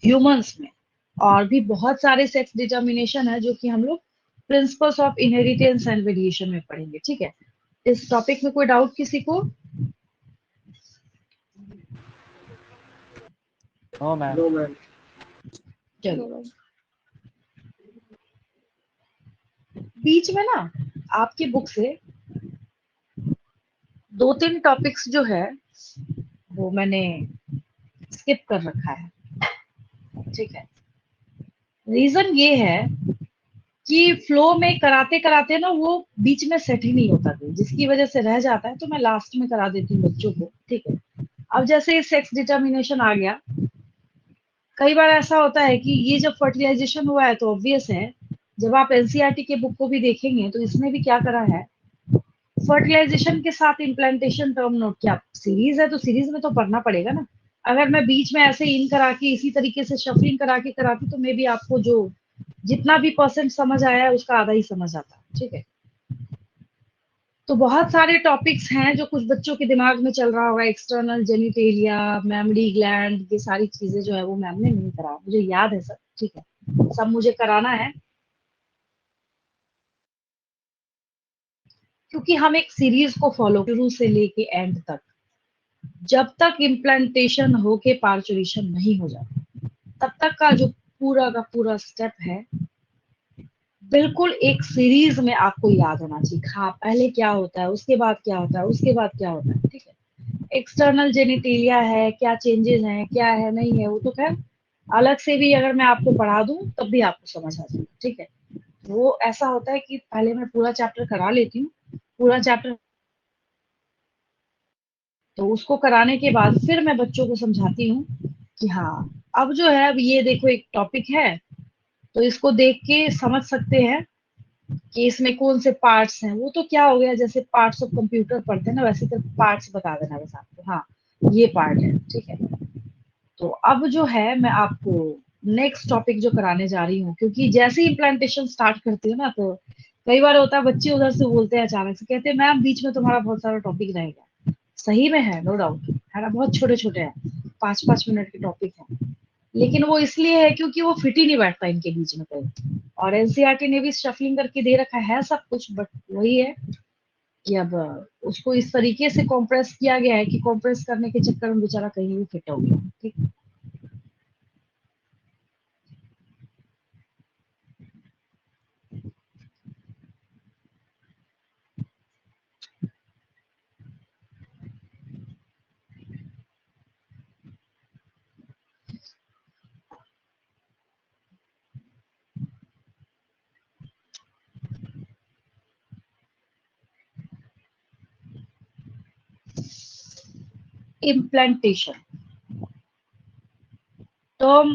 ह्यूमंस में। और भी बहुत सारे सेक्स डिटर्मिनेशन है जो कि हम लोग principles of inheritance and variation में पढ़ेंगे, ठीक है। इस टॉपिक में कोई डाउट किसी को? No ma'am. No ma'am. चलो, बीच में ना आपकी बुक से 2-3 टॉपिक्स जो है वो मैंने स्किप कर रखा है, ठीक है। रीजन ये है कि फ्लो में कराते कराते ना वो बीच में सेट ही नहीं होता था, जिसकी वजह से रह जाता है, तो मैं लास्ट में करा देती हूँ बच्चों को, ठीक है। अब जैसे सेक्स डिटर्मिनेशन आ गया, कई बार ऐसा होता है कि ये जब फर्टिलाइजेशन हुआ है तो ऑब्वियस है, जब आप एनसीईआरटी के बुक को भी देखेंगे तो इसमें भी क्या करा है, फर्टिलाइजेशन के साथ इम्प्लांटेशन टर्म नोट किया। सीरीज है तो सीरीज में तो पढ़ना पड़ेगा ना। अगर मैं बीच में ऐसे इन करा के इसी तरीके से शफलिंग करा के कराती तो मे भी आपको जो जितना भी परसेंट समझ आया है उसका आधा ही समझ आता, ठीक है। तो बहुत सारे टॉपिक्स हैं जो कुछ बच्चों के दिमाग में चल रहा होगा, एक्सटर्नल जेनिटेलिया, मेमोरी ग्लैंड, ये सारी चीजें जो है वो मैम ने नहीं करा, मुझे याद है सब, ठीक है, सब मुझे कराना है, क्योंकि हम एक सीरीज को फॉलो शुरू से लेके एंड तक, जब तक इम्प्लांटेशन होके पार्चुरेशन नहीं हो जाता तब तक का जो पूरा का पूरा स्टेप है, बिल्कुल एक सीरीज में आपको याद होना चाहिए। हाँ, पहले क्या होता है, उसके बाद क्या होता है, उसके बाद क्या होता है, ठीक है। एक्सटर्नल जेनिटेलिया है, क्या चेंजेस हैं, क्या है नहीं है, वो तो खैर अलग से भी अगर मैं आपको पढ़ा दूं तब भी आपको समझ आ जाएगा, ठीक है। वो ऐसा होता है कि पहले मैं पूरा चैप्टर करा लेती हूँ, पूरा चैप्टर, तो उसको कराने के बाद फिर मैं बच्चों को समझाती हूँ कि हाँ, अब जो है, अब ये देखो एक टॉपिक है, तो इसको देख के समझ सकते हैं कि इसमें कौन से पार्ट्स हैं। वो तो क्या हो गया, जैसे पार्ट्स ऑफ कंप्यूटर पढ़ते हैं ना, वैसे तो पार्ट्स बता देना बस आपको, हाँ ये पार्ट है, ठीक है। तो अब जो है मैं आपको नेक्स्ट टॉपिक जो कराने जा रही हूँ, क्योंकि जैसे ही इम्प्लांटेशन स्टार्ट करती हूँ ना, तो कई बार होता है बच्चे उधर से बोलते हैं, अचानक से कहते हैं मैम बीच में तुम्हारा बहुत सारा टॉपिक रहेगा। सही में है, नो डाउट है ना, बहुत छोटे छोटे हैं, 5-5 मिनट के टॉपिक हैं, लेकिन वो इसलिए है क्योंकि वो फिट ही नहीं बैठता इनके बीच में कहीं। और एनसीईआरटी ने भी शफलिंग करके दे रखा है सब कुछ, बट वही है कि अब उसको इस तरीके से कॉम्प्रेस किया गया है कि कॉम्प्रेस करने के चक्कर में बेचारा कहीं भी फिट हो गया, ठीक। इम्प्लांटेशन टर्म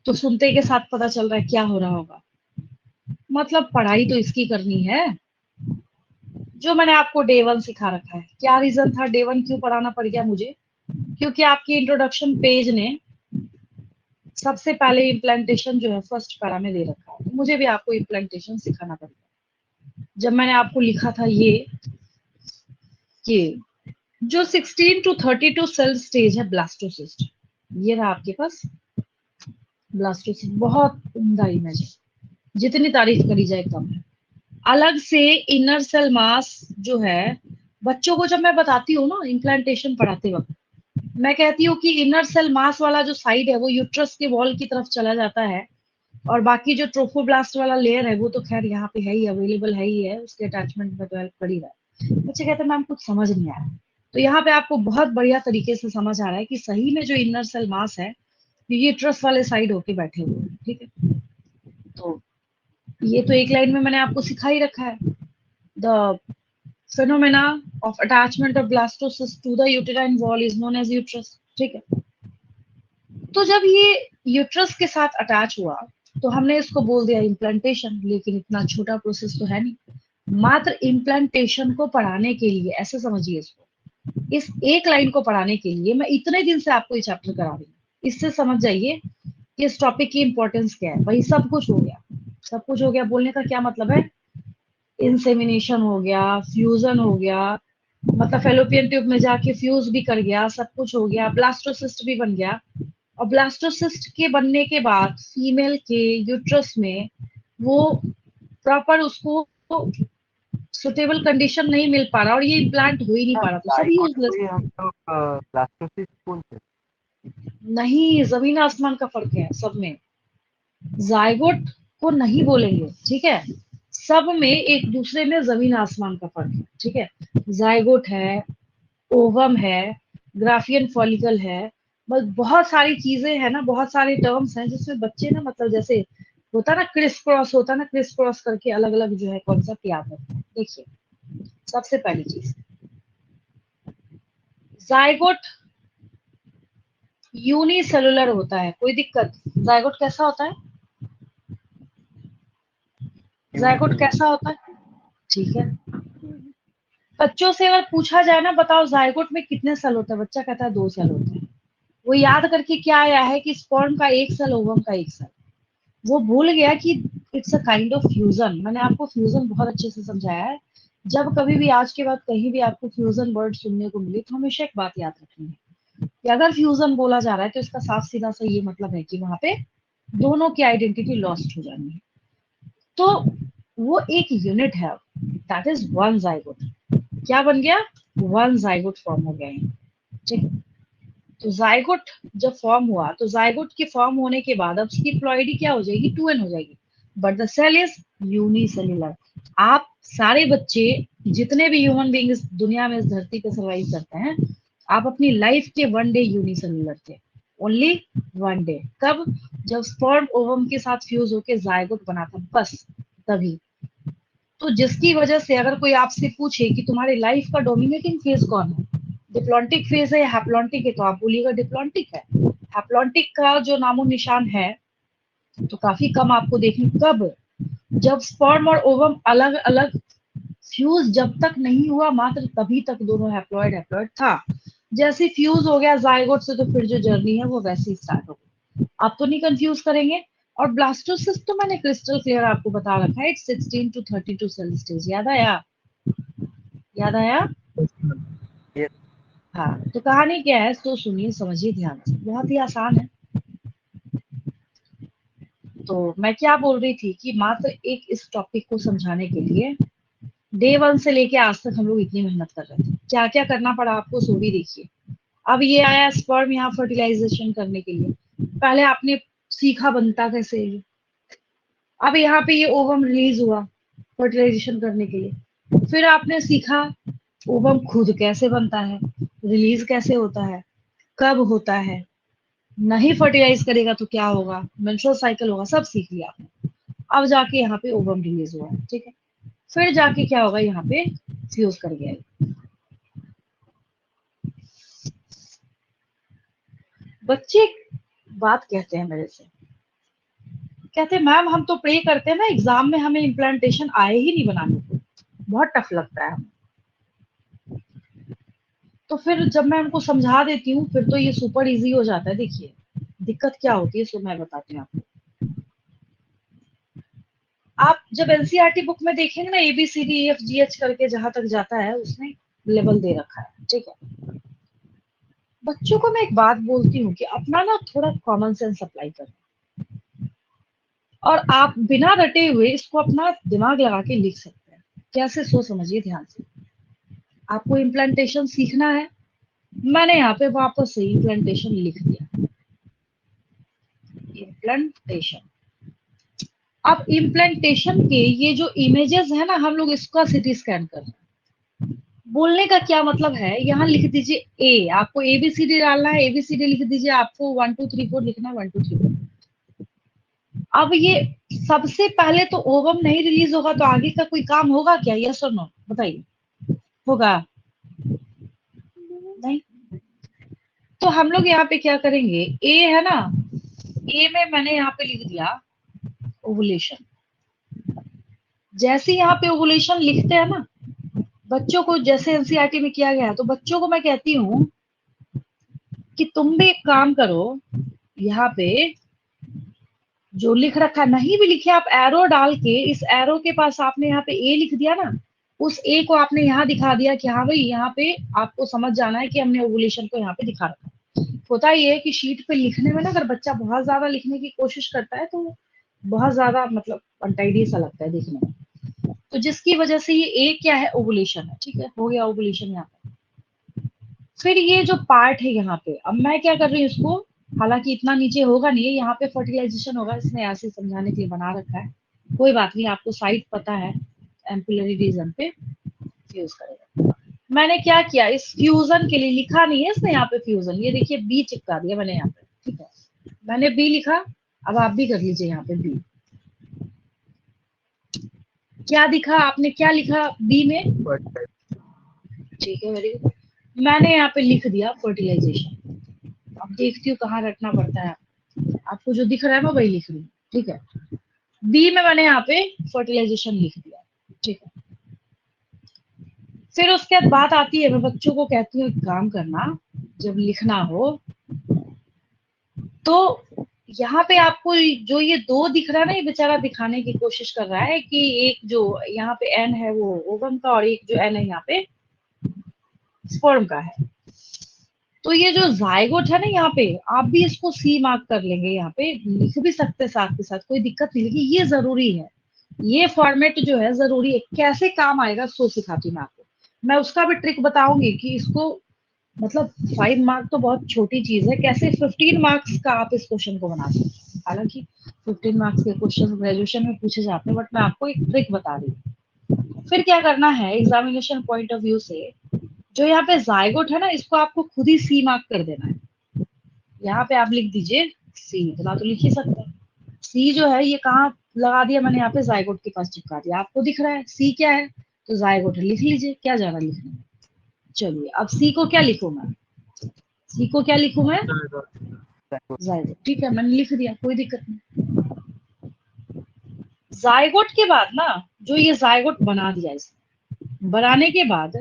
तो सुनते के साथ पता चल रहा है क्या हो रहा होगा, मतलब पढ़ाई तो इसकी करनी है जो मैंने आपको डे वन सिखा रखा है। क्या रीजन था डे वन क्यों पढ़ाना पड़ गया मुझे, क्योंकि आपकी इंट्रोडक्शन पेज ने सबसे पहले इम्प्लांटेशन जो है फर्स्ट पैरा में दे रखा है, मुझे भी आपको इम्प्लांटेशन सिखाना पड़ेगा। जब मैंने आपको लिखा था ये कि जो 16 टू 32 सेल स्टेज है ब्लास्टोसिस्ट, ये रहा आपके पास ब्लास्टोसिस्ट, बहुत उम्दा इमेज है, जितनी तारीफ करी जाए कम है। अलग से इनर सेल मास जो है, बच्चों को जब मैं बताती हूँ ना इम्प्लांटेशन पढ़ाते वक्त, मैं कहती हूँ कि इनर सेल मास वाला जो साइड है वो यूट्रस के वॉल की तरफ चला जाता है, और बाकी जो ट्रोफोब्लास्ट वाला लेयर है वो तो खैर यहाँ पे है ही, अवेलेबल है ही है, उसके अटैचमेंट में तो हेल्प कर ही रहा है। बच्चे कहते हैं मैम कुछ समझ नहीं आ रहा, तो यहाँ पे आपको बहुत बढ़िया तरीके से समझ आ रहा है कि सही में जो इनर सेल मास है ये ट्रस वाले साइड होके बैठे हुए हैं, ठीक है। तो ये तो एक लाइन में मैंने आपको सिखा ही रखा है, the phenomena of attachment of blastocyst to the uterine wall is known as uterus, ठीक है। तो जब ये यूट्रस के साथ अटैच हुआ तो हमने इसको बोल दिया इम्प्लांटेशन, लेकिन इतना छोटा प्रोसेस तो है नहीं। मात्र इम्प्लांटेशन को पढ़ाने के लिए, ऐसे समझिए इसको, इस एक लाइन को पढ़ाने के लिए मैं इतने दिन से आपको ये चैप्टर करा रही हूँ। इससे समझ जाइए कि इस टॉपिक की इंपॉर्टेंस क्या है। वही सब कुछ हो गया, सब कुछ हो गया बोलने का क्या मतलब है, इंसेमिनेशन हो गया, फ्यूजन हो गया, मतलब फेलोपियन ट्यूब में जाके फ्यूज भी कर गया, सब कुछ हो गया, ब्लास्टोसिस्ट भी बन गया। और ब्लास्टोसिस्ट के बनने के बाद फीमेल के यूट्रस में वो प्रॉपर उसको सुटेबल कंडीशन नहीं मिल पा रहा और ये इम्प्लांट हो ही नहीं पा रहा, तो सब जायगोट यूजलेस। को ही हम लोग ब्लास्टोसिस्ट बोलते हैं। नहीं, जमीन आसमान का फर्क है सब में, जायगोट को नहीं बोलेंगे, ठीक है। सब में एक दूसरे में जमीन आसमान का फर्क है, ठीक है। जायगोट है, ओवम है, ग्राफियन फॉलिकल है, बस बहुत सारी चीजें हैं ना, बहुत सारे टर्म्स हैं जिसमें बच्चे ना, मतलब जैसे होता ना क्रिस क्रॉस, होता ना क्रिस क्रॉस करके अलग अलग जो है कॉन्सेप्ट याद रखते हैं। देखिए, सबसे पहली चीज, जायगोट यूनिसेलुलर होता है, कोई दिक्कत? जायगोट कैसा होता है? जायगोट कैसा होता है? ठीक है, बच्चों से अगर पूछा जाए ना, बताओ जायगोट में कितने सेल होते हैं, बच्चा कहता है 2 सेल होते हैं। वो याद करके क्या आया है कि स्पर्म का 1 सेल, ओवम का 1 सेल। वो भूल गया कि it's a kind of fusion. मैंने आपको फ्यूजन बहुत अच्छे से समझाया है। जब कभी भी आज के बाद कहीं भी आपको फ्यूजन वर्ड सुनने को मिले तो हमेशा एक बात याद रखनी है कि अगर फ्यूजन बोला जा रहा है तो इसका साफ सीधा सा ये मतलब है कि वहां पे दोनों की आइडेंटिटी लॉस्ट हो जानी है। तो वो एक यूनिट है, दैट इज वन जाइगोट। क्या बन गया? वन जाइगोट फॉर्म हो गया है। ठीक है, तो जाइगोट जब फॉर्म हुआ तो जाइगोट के फॉर्म होने के बाद अब उसकी प्लॉइडी क्या हो जाएगी? 2n हो जाएगी, but the cell is unicellular. आप सारे बच्चे जितने भी ह्यूमन बींग इस दुनिया में, इस धरती पे सर्वाइव करते हैं, आप अपनी लाइफ के 1 डे यूनिसेल्युलर थे, ओनली 1 डे। कब? जब स्पर्म ओवम के साथ फ्यूज होके जायगोट बना था, बस तभी। तो जिसकी वजह से अगर कोई आपसे पूछे कि तुम्हारी लाइफ का डोमिनेटिंग फेज कौन है, डिप्लॉन्टिक फेज है या हैप्लॉन्टिक है, तो आप बोलिएगा डिप्लॉन्टिक है। हैप्लॉन्टिक का जो नामो निशान है तो काफी कम आपको देखने। कब? जब स्पर्म और ओवम अलग अलग फ्यूज जब तक नहीं हुआ, मात्र तभी तक दोनों हैप्लॉइड हैप्लॉइड था। जैसे फ्यूज हो गया जायगोट से, तो फिर जो जर्नी है वो वैसे ही स्टार्ट हो गई। आप तो नहीं कंफ्यूज करेंगे। और ब्लास्टोसिस तो मैंने क्रिस्टल क्लियर आपको बता रखा है, इट्स 16 to 32 सेल स्टेज। याद आया? याद आया? Yes. हाँ, तो कहानी क्या है तो सुनिए, समझिए ध्यान से, बहुत ही आसान है। तो मैं क्या बोल रही थी कि मात्र एक इस टॉपिक को समझाने के लिए डे 1 से लेके आज तक हम लोग इतनी मेहनत कर रहे थे। क्या क्या करना पड़ा आपको सो भी देखिए। अब ये आया स्पर्म यहाँ फर्टिलाइजेशन करने के लिए, पहले आपने सीखा बनता कैसे है। अब यहाँ पे ये ओवम रिलीज हुआ फर्टिलाइजेशन करने के लिए, फिर आपने सीखा ओवम खुद कैसे बनता है, रिलीज कैसे होता है, कब होता है, नहीं फर्टिलाइज करेगा तो क्या होगा, मेंस्ट्रुअल साइकिल होगा, सब सीख लिया आपने। अब जाके यहाँ पे ओवम रिलीज हुआ है, ठीक है। फिर जाके क्या होगा, यहाँ पे फ्यूज कर गया। बच्चे बात कहते हैं मेरे से, कहते हैं मैम हम तो प्रे करते हैं ना एग्जाम में हमें इम्प्लांटेशन आए ही नहीं बनाने को, बहुत टफ लगता है हमें। तो फिर जब मैं उनको समझा देती हूँ फिर तो ये सुपर इजी हो जाता है। देखिए दिक्कत क्या होती है सो मैं बताती हूँ आपको। आप जब एनसीईआरटी बुक में देखेंगे ना, ABCDEFGH करके जहां तक जाता है उसने लेवल दे रखा है, ठीक है। बच्चों को मैं एक बात बोलती हूँ कि अपना ना थोड़ा कॉमन सेंस अप्लाई करें, और आप बिना रटे हुए इसको अपना दिमाग लगा के लिख सकते हैं। कैसे? सो समझिए ध्यान से। आपको इम्प्लांटेशन सीखना है, मैंने यहाँ पे वापस से इम्प्लांटेशन लिख दिया, इम्प्लांटेशन। अब इम्प्लांटेशन के ये जो इमेजेस है ना, हम लोग इसका सीटी स्कैन कर रहे हैं। बोलने का क्या मतलब है, यहाँ लिख दीजिए ए, आपको ABCD डालना है, ABCD लिख दीजिए, आपको 1 2 3 4 लिखना है, 1 2 3 4। अब ये सबसे पहले तो ओवम नहीं रिलीज होगा तो आगे का कोई काम होगा क्या? यस और नो बताइए, होगा? नहीं। तो हम लोग यहाँ पे क्या करेंगे, ए है ना, ए में मैंने यहाँ पे लिख दिया ओवुलेशन। जैसे यहाँ पे ओवुलेशन लिखते हैं ना बच्चों को, जैसे एनसीईआरटी में किया गया है, तो बच्चों को मैं कहती हूँ कि तुम भी एक काम करो, यहाँ पे जो लिख रखा नहीं भी लिखे, आप एरो डाल के, इस एरो के पास आपने यहाँ पे ए लिख दिया ना, उस ए को आपने यहाँ दिखा दिया कि हाँ भाई यहाँ पे आपको समझ जाना है कि हमने ओवुलेशन को यहाँ पे दिखा रखा। होता ये है कि शीट पे लिखने में ना अगर बच्चा बहुत ज्यादा लिखने की कोशिश करता है तो बहुत ज्यादा मतलब अनटाइडी सा लगता है देखने में, तो जिसकी वजह से ये ए क्या है, ओवुलेशन है, ठीक है, हो गया ओवुलेशन यहाँ पे। फिर ये जो पार्ट है यहाँ पे, अब मैं क्या कर रही हूँ इसको, हालांकि इतना नीचे होगा नहीं, यहाँ पे फर्टिलाइजेशन होगा, इसने ऐसे समझाने के लिए बना रखा है, कोई बात नहीं, आपको साइट पता है, एम्पिलरी रीजन पे फ्यूज करेगा। मैंने क्या किया, इस फ्यूजन के लिए लिखा नहीं है इसने यहाँ पे फ्यूजन, ये देखिए बी चिपका दिया मैंने यहाँ पे, ठीक है, मैंने बी लिखा। अब आप भी कर लीजिए यहाँ पे बी। क्या दिखा आपने, क्या लिखा बी में? ठीक है, वेरी गुड। मैंने यहाँ पे लिख दिया फर्टिलाइजेशन। अब देखती हूँ कहाँ रटना पड़ता है। आपको जो दिख रहा है मैं वही लिख रही हूँ, ठीक है। बी में मैंने यहाँ पे फर्टिलाइजेशन लिख दिया, ठीक है। फिर उसके बाद बात आती है, मैं बच्चों को कहती हूँ एक काम करना, जब लिखना हो तो यहाँ पे आपको जो ये 2 दिख रहा है ना, ये बेचारा दिखाने की कोशिश कर रहा है कि एक जो यहाँ पे एन है वो ओवम का, और एक जो एन है यहाँ पे स्पर्म का है। तो ये जो जायगोट है ना, यहाँ पे आप भी इसको सी मार्क कर लेंगे, यहाँ पे लिख भी सकते हैं साथ के साथ, कोई दिक्कत नहीं, लेकिन ये जरूरी है, ये फॉर्मेट जो है जरूरी है। कैसे काम आएगा उसको सिखाती हूँ मैं आपको। मैं उसका भी ट्रिक बताऊंगी कि इसको, मतलब 5 मार्क तो बहुत छोटी चीज है, कैसे 15 मार्क्स का आप इस क्वेश्चन को बना सकते हैं। हालांकि 15 मार्क्स के क्वेश्चन ग्रेजुएशन में पूछे जाते हैं, बट मैं आपको एक ट्रिक बता रही हूँ। फिर क्या करना है एग्जामिनेशन पॉइंट ऑफ व्यू से, जो यहाँ पे जायगोट है ना, इसको आपको खुद ही सी मार्क कर देना है। यहाँ पे आप लिख दीजिए सी, इतना तो लिख ही सकते हैं। सी जो है ये कहाँ लगा दिया मैंने, यहाँ पे जायगोट के पास चिपका दिया, आपको दिख रहा है सी क्या है, तो जायगोट लिख लीजिए, क्या ज्यादा लिखना है। चलिए अब सी को क्या लिखूं मैं, सी को क्या लिखूं मैं, जायगोट, ठीक है, मैंने लिख दिया, कोई दिक्कत नहीं। जायगोट के बाद ना, जो ये जायगोट बना दिया, इसने बनाने के बाद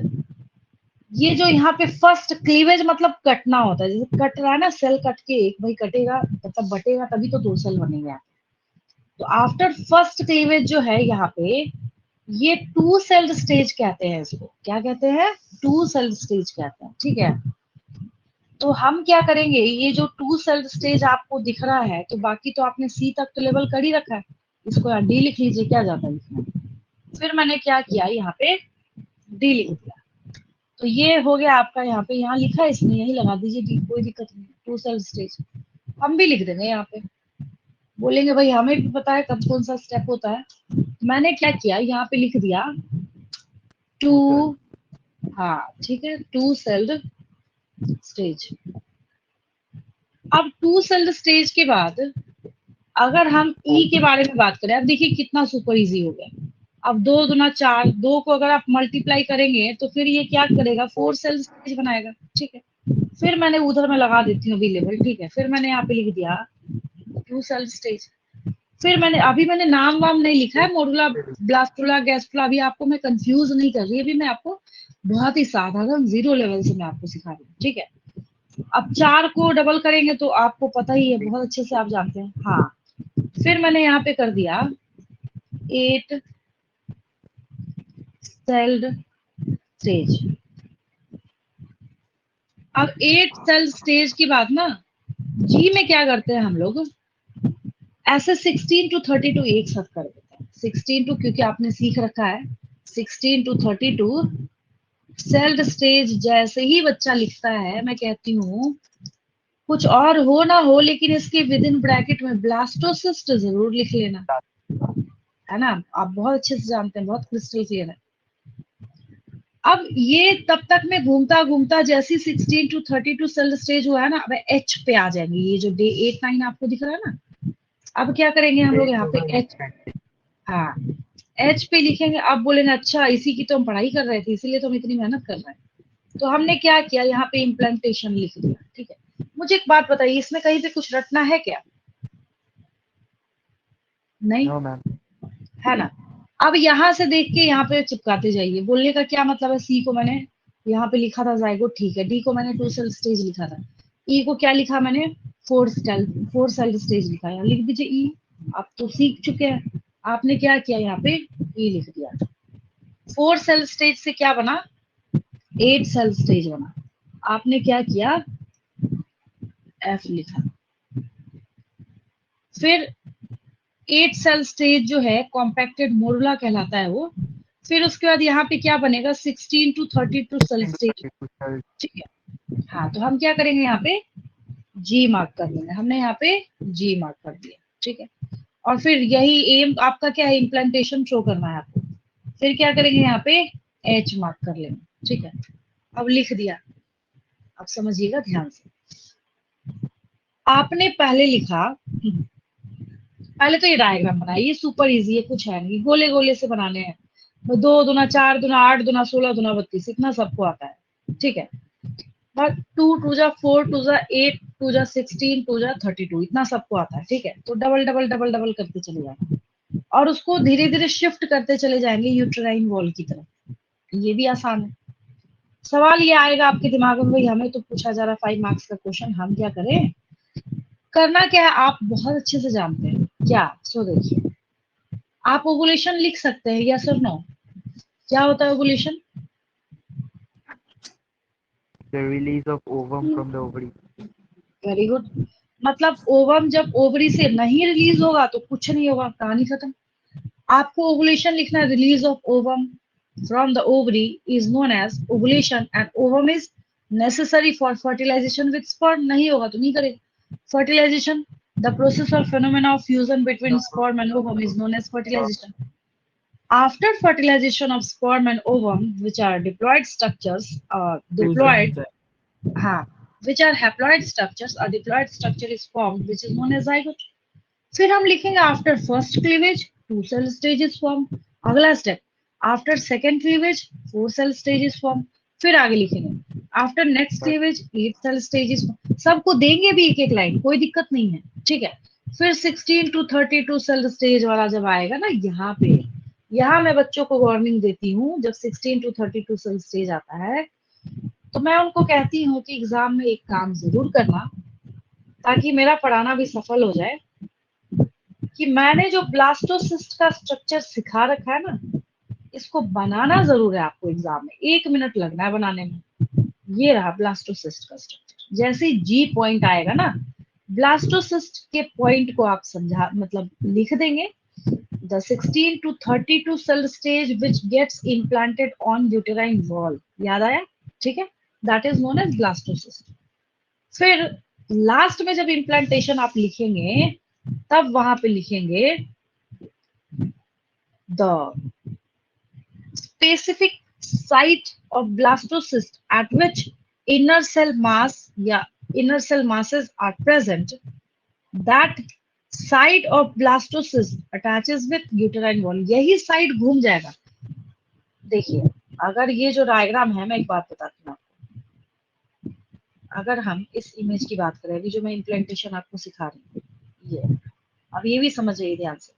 ये जो यहाँ पे फर्स्ट क्लीवेज मतलब कटना होता है, जैसे कट रहा है ना, सेल कट के एक भाई कटेगा, मतलब बटेगा, तभी तो 2 सेल बनेंगे। तो आफ्टर फर्स्ट क्लीवेज जो है यहाँ पे, ये 2 सेल्ड स्टेज कहते हैं इसको, क्या कहते हैं, 2 सेल्ड स्टेज कहते हैं, ठीक है। तो हम क्या करेंगे, ये जो 2 सेल्ड स्टेज आपको दिख रहा है, तो बाकी तो आपने सी तक तो लेवल कर ही रखा है, इसको यहाँ डी लिख लीजिए, क्या जाता है लिखना। फिर मैंने क्या किया, यहाँ पे डी लिख दिया, तो ये हो गया आपका, यहाँ पे यहाँ लिखा है इसने, यही लगा दीजिए डी, कोई दिक्कत नहीं। 2 सेल स्टेज हम भी लिख देंगे यहाँ पे, बोलेंगे भाई हमें भी पता है कब कौन सा स्टेप होता है। मैंने क्या किया, यहाँ पे लिख दिया 2, हाँ ठीक है, 2 सेल्ड स्टेज। अब 2 सेल्ड स्टेज के बाद अगर हम ई के बारे में बात करें, अब देखिए कितना सुपर इजी हो गया। अब 2 दूना 4, 2 को अगर आप मल्टीप्लाई करेंगे तो फिर ये क्या करेगा, 4 सेल स्टेज बनाएगा, ठीक है। फिर मैंने उधर में लगा देती हूँ बी लेवल, ठीक है। फिर मैंने यहाँ पे लिख दिया 2 सेल स्टेज। फिर मैंने नाम वाम नहीं लिखा है, मोडुला, ब्लास्टुला, गैस्ट्रुला, अभी आपको मैं कंफ्यूज नहीं कर रही, अभी मैं आपको बहुत ही साधारण 0 लेवल से मैं आपको सिखा रही हूँ, ठीक है। अब 4 को डबल करेंगे तो आपको पता ही है, बहुत अच्छे से आप जानते हैं, हाँ। फिर मैंने यहाँ पे कर दिया 8 सेल्ड स्टेज। अब 8 सेल स्टेज के बाद ना, जी में क्या करते हैं हम लोग, ऐसे 16 to 32 एक साथ कर देते हैं। 16 to, क्योंकि आपने सीख रखा है 16 to 32 सेल्ड स्टेज। जैसे ही बच्चा लिखता है, मैं कहती हूँ कुछ और हो ना हो, लेकिन इसके विद इन ब्रैकेट में ब्लास्टोसिस्ट जरूर लिख लेना, है ना। आप बहुत अच्छे से जानते हैं, बहुत क्रिस्टल क्लियर है। अब ये तब तक में घूमता घूमता, जैसी 16 to 32 सेल स्टेज हुआ है ना, अब एच पे आ जाएंगे। ये जो डे 8 9 आपको दिख रहा है ना, अब क्या करेंगे हम लोग, यहाँ पे एच, हाँ एच पे लिखेंगे। आप बोलेंगे अच्छा इसी की तो हम पढ़ाई कर रहे थे, इसीलिए तो हम इतनी मेहनत कर रहे हैं। तो हमने क्या किया, यहाँ पे इम्प्लांटेशन लिख दिया, ठीक है। मुझे एक बात बताइए, इसमें कहीं पे कुछ रटना है क्या, नहीं है ना। अब यहाँ से देख के यहाँ पे चिपकाते जाइए। बोलने का क्या मतलब है, सी को मैंने यहाँ पे लिखा था जाइगोट, ठीक है। डी को मैंने 2 सेल स्टेज लिखा था। ई को क्या लिखा मैंने, 4 सेल स्टेज लिखा, यहाँ लिख दीजिए ई। आप तो सीख चुके हैं। आपने क्या किया, यहाँ पे ई लिख दिया। 4 सेल स्टेज से क्या बना, 8 सेल स्टेज बना। आपने क्या किया, एफ लिखा। फिर 8 सेल स्टेज जो है कॉम्पैक्टेड मोडुला कहलाता है वो। फिर उसके बाद यहाँ पे क्या बनेगा, 16 to 32 सेल स्टेज, ठीक है। हाँ तो हम क्या करेंगे, यहाँ पे जी मार्क कर लेंगे। हमने यहाँ पे जी मार्क कर दिया, ठीक है। और फिर यही एम आपका क्या है, इम्प्लांटेशन शो करना है आपको। फिर क्या करेंगे, यहाँ पे एच मार्क कर लेंगे, ठीक है। अब लिख दिया। अब समझिएगा ध्यान से, आपने पहले लिखा, पहले तो ये डायग्राम बनाइए, ये सुपर इजी है, कुछ है नहीं, गोले गोले से बनाने हैं। 2 दूना 4 दूना 8 दूना 16 दूना 32, इतना सबको आता है, ठीक है। बट 2 2 जा 4 2 जा 8 2 जा 16, 2 जा 32, इतना सबको आता है, ठीक है। तो डबल डबल डबल डबल करते चले जाएंगे और उसको धीरे धीरे शिफ्ट करते चले जाएंगे यूट्राइन वॉल की तरफ। ये भी आसान है। सवाल ये आएगा आपके दिमाग में, भाई हमें तो पूछा जा रहा 5 मार्क्स का क्वेश्चन, हम क्या करें? करना क्या है आप बहुत अच्छे से जानते हैं क्या। सो देखिए, आप ओवुलेशन लिख सकते हैं, यस और नो। क्या होता है ovulation? The release of ovum from the ovary. Very good. मतलब ओवम जब ओवरी से नहीं रिलीज होगा तो कुछ नहीं होगा, कहानी खत्म। आपको ओवुलेशन लिखना है, release of ovum from the ovary is known as ovulation and ovum is necessary for fertilization with sperm. नहीं होगा तो नहीं करेगा फर्टिलाइजेशन। द प्रोसेस और phenomena of fusion between sperm and ovum is known as fertilization. After fertilization of sperm and ovum, which are diploid structures, diploid, हाँ, which are haploid structures, a diploid structure is formed, which is known as zygote. फिर हम लिखेंगे after first cleavage, 2 cell stages form. अगला step, after second cleavage, 4 cell stages form. फिर आगे लिखेंगे after next cleavage, 8 cell stages form. सबको देंगे भी एक एक लाइन, कोई दिक्कत नहीं है, ठीक है। फिर 16 to 32 cell stage वाला जब आएगा ना, यहाँ पे, यहाँ मैं बच्चों को वार्निंग देती हूँ, जब 16 to 32 सेल स्टेज आता है तो मैं उनको कहती हूँ कि एग्जाम में एक काम जरूर करना, ताकि मेरा पढ़ाना भी सफल हो जाए, कि मैंने जो ब्लास्टोसिस्ट का स्ट्रक्चर सिखा रखा है ना, इसको बनाना जरूर है आपको एग्जाम में, 1 मिनट लगना है बनाने में। ये रहा ब्लास्टोसिस्ट का स्ट्रक्चर। जैसे जी पॉइंट आएगा ना, ब्लास्टोसिस्ट के पॉइंट को आप समझा मतलब लिख देंगे, the 16 to 32 cell stage which gets implanted on uterine wall। याद आया? ठीक है, that is known as blastocyst। फिर लास्ट में जब इम्प्लांटेशन आप लिखेंगे, तब वहां पे लिखेंगे the specific site of blastocyst at which inner cell mass या inner cell masses are present, that side of blastocyst attaches with uterine wall. यही साइड घूम जाएगा। देखिए, अगर ये जो डायग्राम है, मैं एक बात बताती हूँ आपको। अगर हम इस इमेज की बात करें, अभी जो मैं इम्प्लांटेशन आपको सिखा रही हूँ, ये अब ये भी समझ जाइए ध्यान से।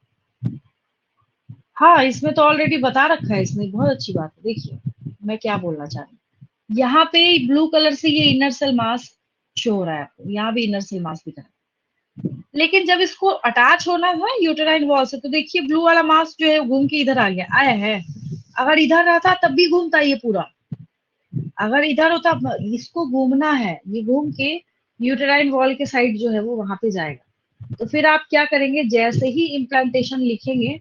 हाँ, इसमें तो ऑलरेडी बता रखा है, इसमें बहुत अच्छी बात है। देखिए मैं क्या बोलना चाह रही हूँ, यहाँ पे ब्लू कलर से ये इनर सेल मास शो हो रहा है आपको, यहाँ भी इनर सेल मास दिख रहा है। लेकिन जब इसको अटैच होना है यूटेराइन वॉल से, तो देखिए ब्लू वाला मास जो है घूम के इधर आ गया, आया है। अगर इधर रहता तब भी घूमता ये पूरा, अगर इधर होता, इसको घूमना है, ये घूम के यूटेराइन वॉल के साइड जो है वो वहां पे जाएगा। तो फिर आप क्या करेंगे, जैसे ही इम्प्लांटेशन लिखेंगे,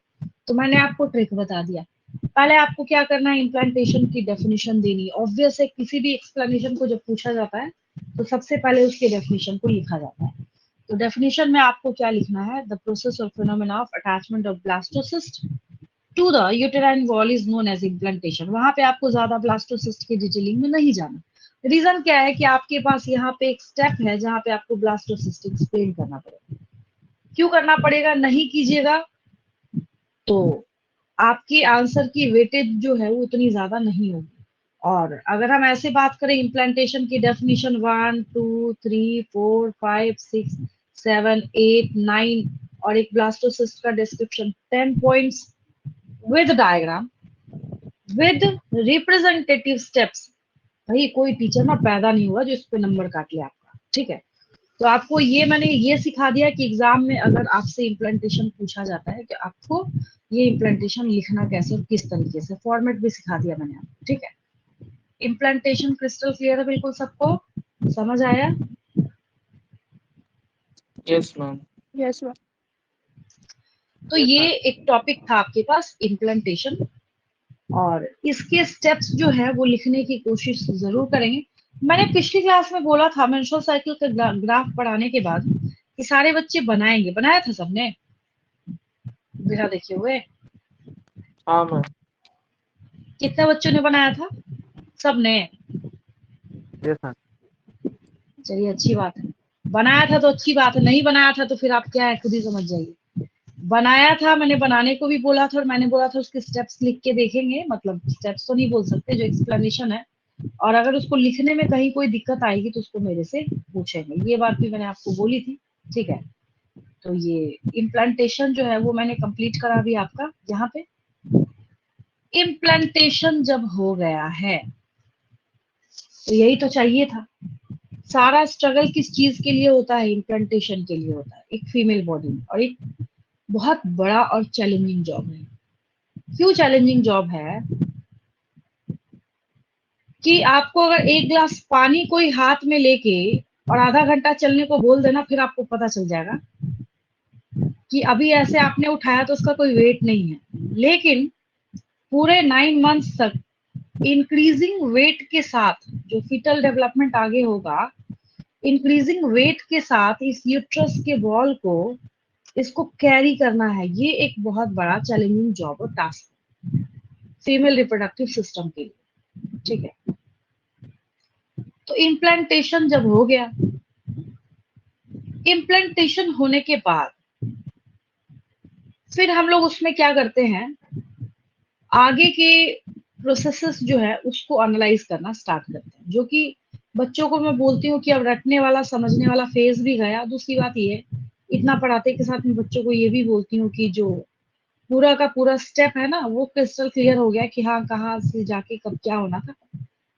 तो मैंने आपको ट्रिक बता दिया। पहले आपको क्या करना है, इम्प्लांटेशन की डेफिनेशन देनी। ऑब्वियस है, किसी भी एक्सप्लेनेशन को जब पूछा जाता है तो सबसे पहले उसके डेफिनेशन को लिखा जाता है। तो डेफिनेशन में आपको क्या लिखना है, द प्रोसेस और phenomena of attachment of blastocyst to the uterine wall is known as implantation. वहां पे आपको ज्यादा ब्लास्टोसिस्ट की डिटेलिंग में नहीं जाना। रीजन क्या है कि आपके पास यहाँ पे एक स्टेप है जहाँ पे आपको ब्लास्टोसिस्ट एक्सप्लेन करना पड़ेगा। क्यों करना पड़ेगा? नहीं कीजिएगा तो आपके आंसर की वेटेज जो है वो उतनी ज्यादा नहीं होगी। और अगर हम ऐसे बात करें, इम्प्लांटेशन की डेफिनेशन 1 2 3 4 5 6 7 8 9 और एक ब्लास्टोसिस्ट का description 10 points with diagram with representative steps. भाई कोई टीचर ना पैदा नहीं हुआ जो इस पे नंबर काट ले आपका, ठीक है। तो आपको ये मैंने ये सिखा दिया कि एग्जाम में अगर आपसे इम्प्लांटेशन पूछा जाता है कि आपको ये इम्प्लांटेशन लिखना कैसे और किस तरीके से, फॉर्मेट भी सिखा दिया मैंने आपको, ठीक है। इम्प्लांटेशन क्रिस्टल क्लियर है बिल्कुल सबको, समझ आया? Yes ma'am. Yes ma'am. तो ये एक टॉपिक था आपके पास, इम्प्लांटेशन, और इसके स्टेप्स जो है वो लिखने की कोशिश जरूर करेंगे। मैंने पिछली क्लास में बोला था, मेंस्ट्रुअल साइकिल का ग्राफ पढ़ाने के बाद कि सारे बच्चे बनाएंगे, बनाया था सबने बिना देखे हुए? हाँ मैम। कितने बच्चों ने बनाया था? सबने? Yes, ma'am. चलिए अच्छी बात है, बनाया था तो अच्छी बात है, नहीं बनाया था तो फिर आप क्या है खुद ही समझ जाइए। बनाया था, मैंने बनाने को भी बोला था, और मैंने बोला था उसके स्टेप्स लिख के देखेंगे, मतलब स्टेप्स तो नहीं बोल सकते, जो एक्सप्लेनेशन है और अगर उसको लिखने में कहीं कोई दिक्कत आएगी तो उसको मेरे से पूछेंगे। ये बात भी मैंने आपको बोली थी, ठीक है। तो ये इम्प्लांटेशन जो है वो मैंने कंप्लीट करा भी आपका। यहाँ पे इम्प्लांटेशन जब हो गया है तो यही तो चाहिए था। सारा स्ट्रगल किस चीज के लिए होता है? इम्प्लांटेशन के लिए होता है, एक फीमेल बॉडी में। और एक बहुत बड़ा और चैलेंजिंग जॉब है। क्यों चैलेंजिंग जॉब है? कि आपको अगर एक ग्लास पानी कोई हाथ में लेके और आधा घंटा चलने को बोल देना, फिर आपको पता चल जाएगा कि अभी ऐसे आपने उठाया तो उसका कोई वेट नहीं है। लेकिन पूरे 9 मंथ्स तक इंक्रीजिंग वेट के साथ जो फीटल डेवलपमेंट आगे होगा, इंक्रीजिंग वेट के साथ इस यूट्रस के वॉल को, इसको कैरी करना है। ये एक बहुत बड़ा चैलेंजिंग जॉब और टास्क फीमेल रिप्रोडक्टिव सिस्टम के लिए, ठीक है। तो इम्प्लांटेशन जब हो गया, इम्प्लांटेशन होने के बाद फिर हम लोग उसमें क्या करते हैं, आगे के प्रोसेसेस जो है उसको एनालाइज करना स्टार्ट करते हैं। जो कि बच्चों को मैं बोलती हूँ कि अब रटने वाला समझने वाला फेज भी गया। दूसरी बात ये, इतना पढ़ाते के साथ मैं बच्चों को ये भी बोलती हूँ कि जो पूरा का पूरा स्टेप है ना, वो क्रिस्टल क्लियर हो गया कि हाँ कहाँ से जाके कब क्या होना था,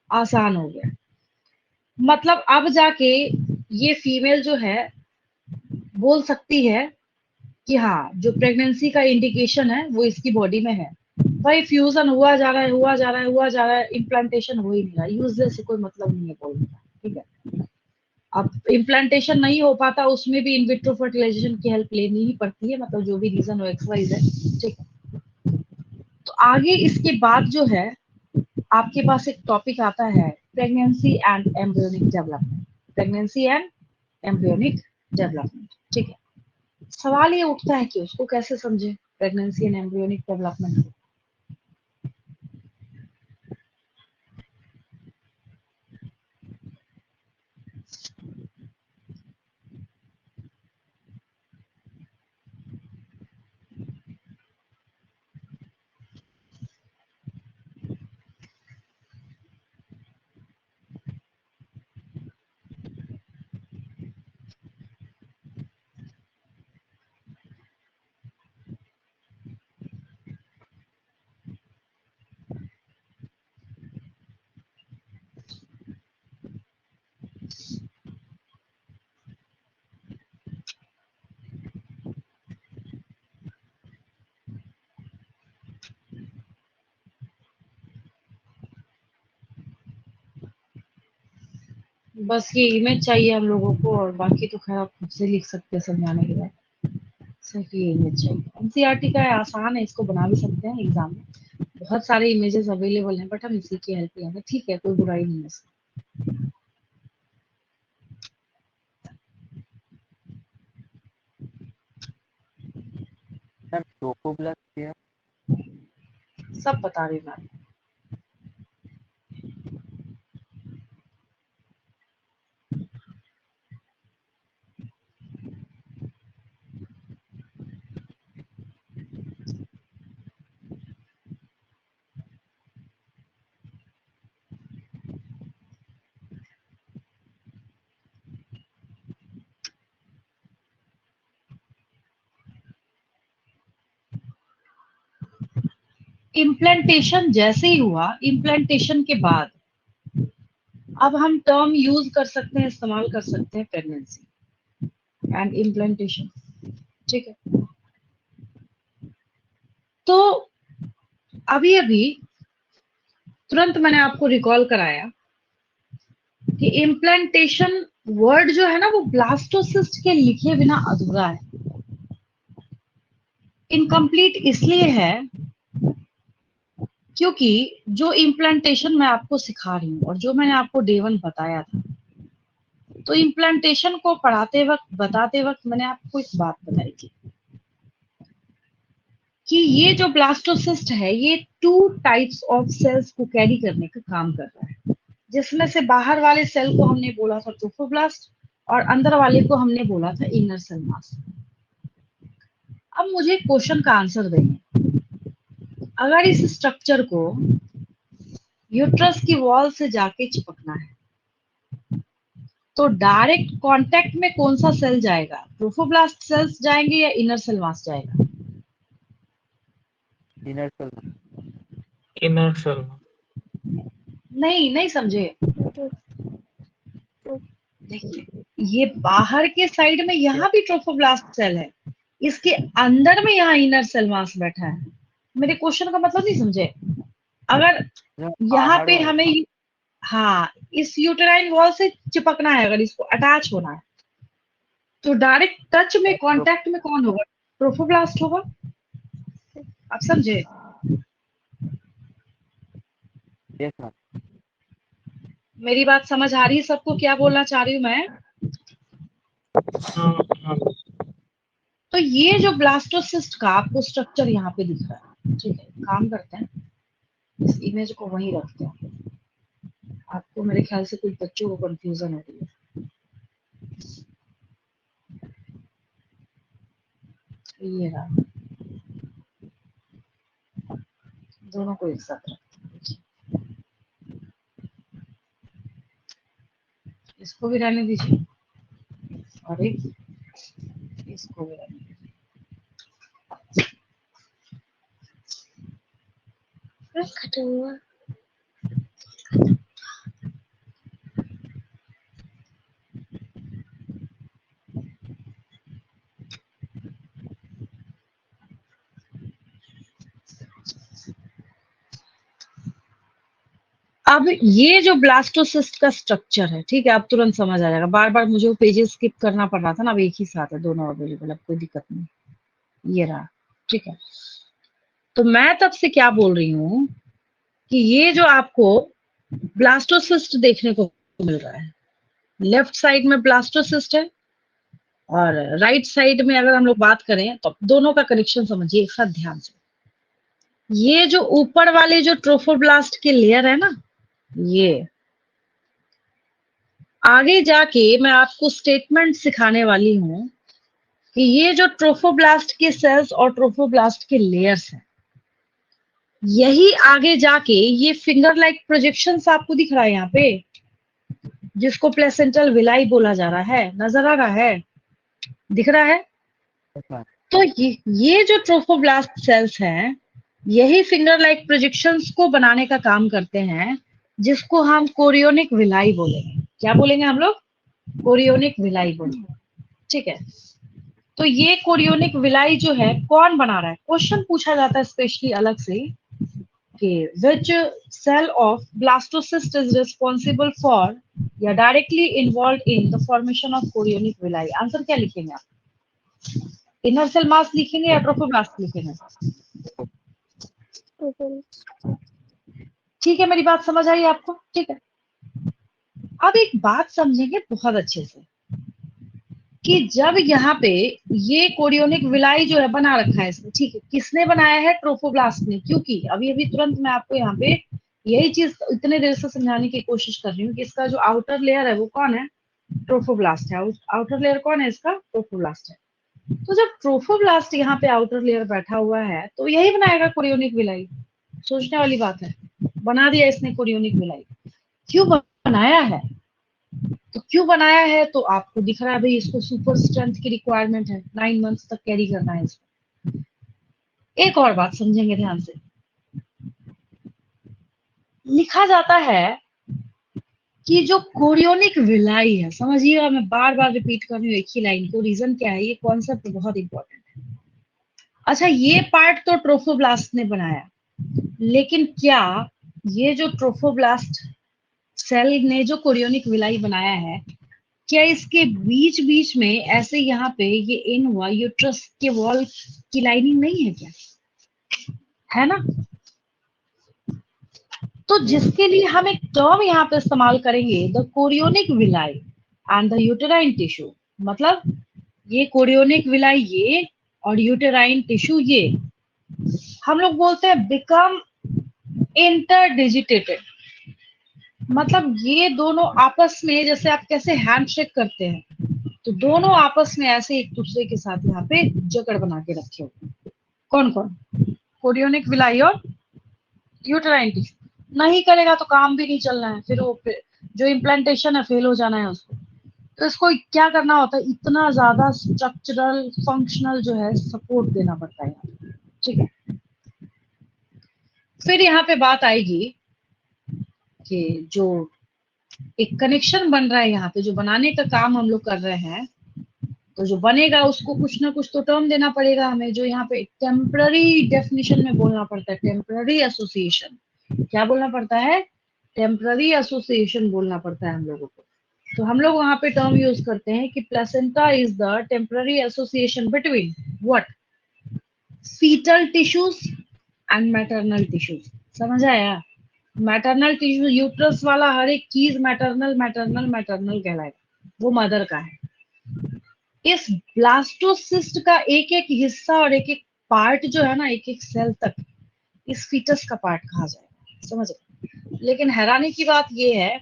आसान हो गया। मतलब अब जाके ये फीमेल जो है बोल सकती है कि हाँ जो प्रेगनेंसी का इंडिकेशन है वो इसकी बॉडी में है। भाई फ्यूजन हुआ जा रहा है, हुआ जा रहा है, हुआ जा रहा है, इम्प्लांटेशन हो ही नहीं रहा। यूजलेस से कोई मतलब नहीं है बोलने का, ठीक है। अब इम्प्लांटेशन नहीं हो पाता, उसमें भी इनविट्रो फर्टिलाइजेशन की हेल्प लेनी ही पड़ती है, मतलब जो भी रीजन हो, एक्स वाई जेड, ठीक है। तो आगे इसके बाद जो है आपके पास एक टॉपिक आता है, pregnancy and embryonic development. Pregnancy and embryonic development, ठीक है। सवाल ये उठता है कि उसको कैसे समझे, प्रेगनेंसी एंड एम्ब्रियोनिक डेवलपमेंट। बस ये इमेज चाहिए हम लोगों को, और बाकी तो खैर आप खुद से लिख सकते हैं समझाने के बाद। सिर्फ ये इमेज चाहिए। एनसीईआरटी का है, आसान है, इसको बना भी सकते हैं एग्जाम में। बहुत सारे इमेजेस अवेलेबल हैं, बट हम इसी की हेल्प लेंगे, ठीक है, कोई बुराई नहीं है इसमें। मैम ट्रोफोब्लास्ट क्या है? सब बता रही मैं। इम्प्लांटेशन जैसे ही हुआ, इम्प्लांटेशन के बाद अब हम टर्म यूज कर सकते हैं, इस्तेमाल कर सकते हैं, प्रेगनेंसी एंड इम्प्लांटेशन, ठीक है। तो अभी अभी तुरंत मैंने आपको रिकॉल कराया कि इम्प्लांटेशन वर्ड जो है ना वो ब्लास्टोसिस्ट के लिखे बिना अधूरा है। इनकम्प्लीट इसलिए है क्योंकि जो इम्प्लांटेशन मैं आपको सिखा रही हूँ और जो मैंने आपको डे 1 बताया था, तो इम्प्लांटेशन को पढ़ाते वक्त, बताते वक्त मैंने आपको एक बात बताई थी कि ये जो ब्लास्टोसिस्ट है ये 2 टाइप्स ऑफ सेल्स को कैरी करने का काम कर रहा है। जिसमें से बाहर वाले सेल को हमने बोला था ट्रोफोब्लास्ट और अंदर वाले को हमने बोला था इनर सेल मास। अब मुझे क्वेश्चन का आंसर देंगे, अगर इस स्ट्रक्चर को यूट्रस की वॉल से जाके चिपकना है। तो डायरेक्ट कांटेक्ट में कौन सा सेल जाएगा? ट्रोफोब्लास्ट सेल्स जाएंगे या इनर सेल मास जाएगा? Inner cell. Inner cell. नहीं समझे। देखिए, ये बाहर के साइड में यहाँ भी ट्रोफोब्लास्ट सेल है, इसके अंदर में यहाँ इनर सेल मास बैठा है। मेरे क्वेश्चन का मतलब नहीं समझे। अगर यहाँ पे हमें, हाँ, इस यूटेराइन वॉल से चिपकना है, अगर इसको अटैच होना है, तो डायरेक्ट टच में, कांटेक्ट में कौन होगा? ट्रोफोब्लास्ट होगा। आप समझे? Yes ma'am. मेरी बात समझ आ रही है सबको? क्या बोलना चाह रही हूँ मैं? हाँ हाँ। तो ये जो ब्लास्टोसिस्ट का आपको स्ट्रक्चर यहाँ पे दिख रहा है, ठीक है, काम करते हैं, इस इमेज को वहीं रखते हैं। आपको मेरे ख्याल से कुछ बच्चों को कंफ्यूजन हो रही है। ये रहा, दोनों को एक साथ रखते हैं। इसको भी रहने दीजिए और एक इसको भी रहने दीजिए। खत्म हुआ। अब ये जो ब्लास्टोसिस्ट का स्ट्रक्चर है, ठीक है, अब तुरंत समझ आ जाएगा। बार बार मुझे वो पेजेस स्किप करना पड़ रहा था ना, अब एक ही साथ है, दोनों अवेलेबल, अब कोई दिक्कत नहीं। ये रहा, ठीक है। तो मैं तब से क्या बोल रही हूँ कि ये जो आपको ब्लास्टोसिस्ट देखने को मिल रहा है, लेफ्ट साइड में ब्लास्टोसिस्ट है और राइट साइड में अगर हम लोग बात करें तो दोनों का कनेक्शन समझिए एक साथ ध्यान से। ये जो ऊपर वाले जो ट्रोफोब्लास्ट के लेयर है ना, ये आगे जाके मैं आपको स्टेटमेंट सिखाने वाली हूँ कि ये जो ट्रोफोब्लास्ट के सेल्स और ट्रोफोब्लास्ट के लेयर्स हैं, यही आगे जाके ये फिंगर लाइक प्रोजेक्शंस आपको दिख रहा है यहाँ पे, जिसको प्लेसेंटल विलाई बोला जा रहा है, नजर आ रहा है, दिख रहा है? तो ये जो ट्रोफोब्लास्ट सेल्स हैं, यही फिंगर लाइक प्रोजेक्शंस को बनाने का काम करते हैं, जिसको हम कोरियोनिक विलाई बोलेंगे। क्या बोलेंगे हम लोग? कोरियोनिक विलाई बोलेंगे, ठीक है। तो ये कोरियोनिक विलाई जो है कौन बना रहा है? क्वेश्चन पूछा जाता है स्पेशली अलग से कि which cell of blastocyst is responsible for या directly involved in the formation of chorionic villi? Answer क्या लिखेंगे आप? इनर सेल मास लिखेंगे या ट्रोफोब्लास्ट लिखेंगे? ठीक है, मेरी बात समझ आई आपको? ठीक है। अब एक बात समझेंगे बहुत अच्छे से कि जब यहाँ पे ये कोरियोनिक विलाई जो है बना रखा है इसमें, ठीक है, किसने बनाया है? ट्रोफोब्लास्ट ने। क्योंकि अभी अभी तुरंत मैं आपको यहाँ पे यही चीज इतने देर से समझाने की कोशिश कर रही हूँ कि इसका जो आउटर लेयर है वो कौन है? ट्रोफोब्लास्ट है। आउटर लेयर कौन है इसका? ट्रोफोब्लास्ट है। तो जब ट्रोफोब्लास्ट यहाँ पे आउटर लेयर बैठा हुआ है तो यही बनाएगा कोरियोनिक विलाई। सोचने वाली बात है, बना दिया इसने कोरियोनिक विलाई। क्यों बनाया है? तो क्यों बनाया है? तो आपको दिख रहा है भाई, इसको सुपर स्ट्रेंथ की रिक्वायरमेंट है, 9 मंथ्स तक कैरी करना है इसको। एक और बात समझेंगे ध्यान से, लिखा जाता है कि जो कोरियोनिक विलाई है, समझिएगा, मैं बार बार रिपीट कर रही हूँ एक ही लाइन को, रीजन क्या है, ये कॉन्सेप्ट बहुत इंपॉर्टेंट है। अच्छा, ये पार्ट तो ट्रोफोब्लास्ट ने बनाया, लेकिन क्या ये जो ट्रोफोब्लास्ट सेल ने जो कोरियोनिक विलाई बनाया है, क्या इसके बीच बीच में ऐसे यहाँ पे ये इन हुआ यूट्रस के वॉल की लाइनिंग नहीं है क्या? है ना? तो जिसके लिए हम एक टर्म यहाँ पे इस्तेमाल करेंगे, the chorionic villi and the uterine tissue. मतलब ये कोरियोनिक विलाई ये और यूटेराइन टिश्यू ये, हम लोग बोलते हैं बिकम इंटरडिजिटेटेड। मतलब ये दोनों आपस में, जैसे आप कैसे हैंडशेक करते हैं, तो दोनों आपस में ऐसे एक दूसरे के साथ यहाँ पे जकड़ बना के रखे हुए। कौन कौन? कोरियोनिक विलाई और यूटेराइन टिश्यू। नहीं करेगा तो काम भी नहीं चलना है, फिर वो जो इम्प्लांटेशन है फेल हो जाना है उसको। तो इसको क्या करना होता है, इतना ज्यादा स्ट्रक्चरल फंक्शनल जो है सपोर्ट देना पड़ता है यहाँ पे, ठीक है। फिर यहाँ पे बात आएगी कि जो एक कनेक्शन बन रहा है यहाँ पे, जो बनाने का काम हम लोग कर रहे हैं, तो जो बनेगा उसको कुछ ना कुछ तो टर्म देना पड़ेगा हमें, जो यहाँ पे टेम्पररी डेफिनेशन में बोलना पड़ता है, टेम्पररी एसोसिएशन। क्या बोलना पड़ता है, टेम्पररी एसोसिएशन बोलना पड़ता है हम लोगों को। तो हम लोग वहां पे टर्म यूज करते हैं कि placenta is the temporary association between what, foetal tissues and maternal tissues. समझ आया? मैटरनल टिश्यू, यूट्रस वाला हर एक चीज मैटरनल मैटरनल मैटरनल कहलाएगा, वो मदर का है। इस ब्लास्टोसिस्ट का एक एक हिस्सा और एक एक पार्ट जो है ना, एक एक सेल तक इस फीटस का पार्ट कहा जाएगा, समझ रहे? लेकिन हैरानी की बात यह है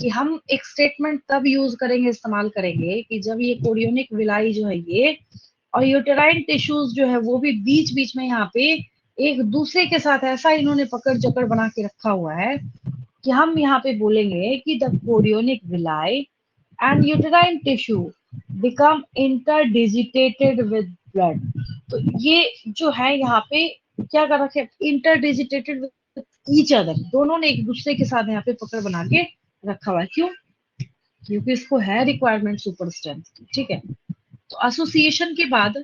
कि हम एक स्टेटमेंट तब यूज करेंगे, इस्तेमाल करेंगे कि जब ये कोरियोनिक विलाई जो है ये और यूटेराइन टिश्यूज जो है वो भी बीच बीच में यहाँ पे एक दूसरे के साथ ऐसा इन्होंने पकड़ जकड़ बना के रखा हुआ है कि हम यहाँ पे बोलेंगे कि the chorionic villi and uterine tissue become interdigitated with blood. तो ये जो है यहाँ पे क्या कर रखे, इंटरडिजिटेटेड विद ईच अदर, दोनों ने एक दूसरे के साथ यहाँ पे पकड़ बना के रखा हुआ है। क्यों? क्योंकि इसको है रिक्वायरमेंट सुपर स्ट्रेंथ की, ठीक है। तो एसोसिएशन के बाद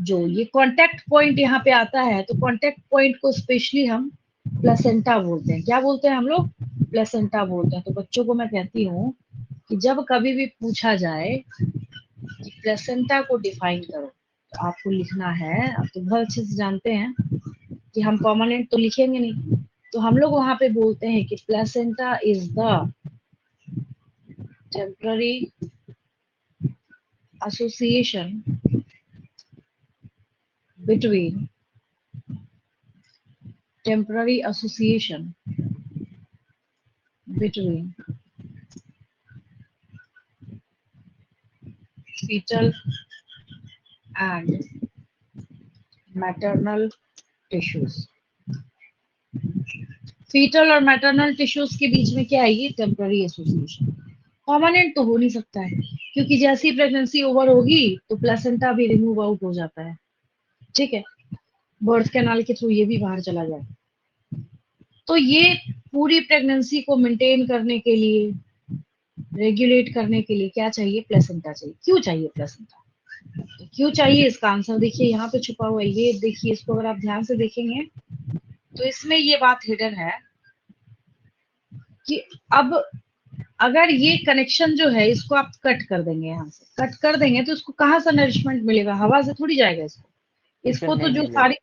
जो ये कांटेक्ट पॉइंट यहाँ पे आता है, तो कांटेक्ट पॉइंट को स्पेशली हम प्लेसेंटा बोलते हैं। क्या बोलते हैं हम लोग? प्लेसेंटा बोलते हैं। तो बच्चों को मैं कहती हूँ कि जब कभी भी पूछा जाए कि प्लेसेंटा को डिफाइन करो, तो आपको लिखना है, आप तो बहुत अच्छे से जानते हैं कि हम परमानेंट तो लिखेंगे नहीं, तो हम लोग वहां पे बोलते हैं कि placenta is the temporary association between temporary association between fetal and maternal tissues। Foetal और मैटरनल टिश्यूज के बीच में क्या है, ये टेम्पररी एसोसिएशन। परमानेंट तो हो नहीं सकता है, क्योंकि जैसी प्रेगनेंसी ओवर होगी तो प्लेसेंटा भी रिमूव आउट हो जाता है, ठीक है, बर्थ कैनाल के थ्रू ये भी बाहर चला जाए। तो ये पूरी प्रेगनेंसी को मेंटेन करने के लिए, रेगुलेट करने के लिए क्या चाहिए, प्लेसेंटा चाहिए। क्यों चाहिए प्लेसेंटा? तो क्यों चाहिए इसका आंसर देखिए यहाँ पे छुपा हुआ है, ये देखिए, इसको अगर आप ध्यान से देखेंगे तो इसमें ये बात हिडन है कि अब अगर ये कनेक्शन जो है इसको आप कट कर देंगे, यहाँ से कट कर देंगे तो इसको कहाँ से नरिशमेंट मिलेगा, हवा से थोड़ी जाएगा इसको तो नहीं जो मिलेगा। सारी,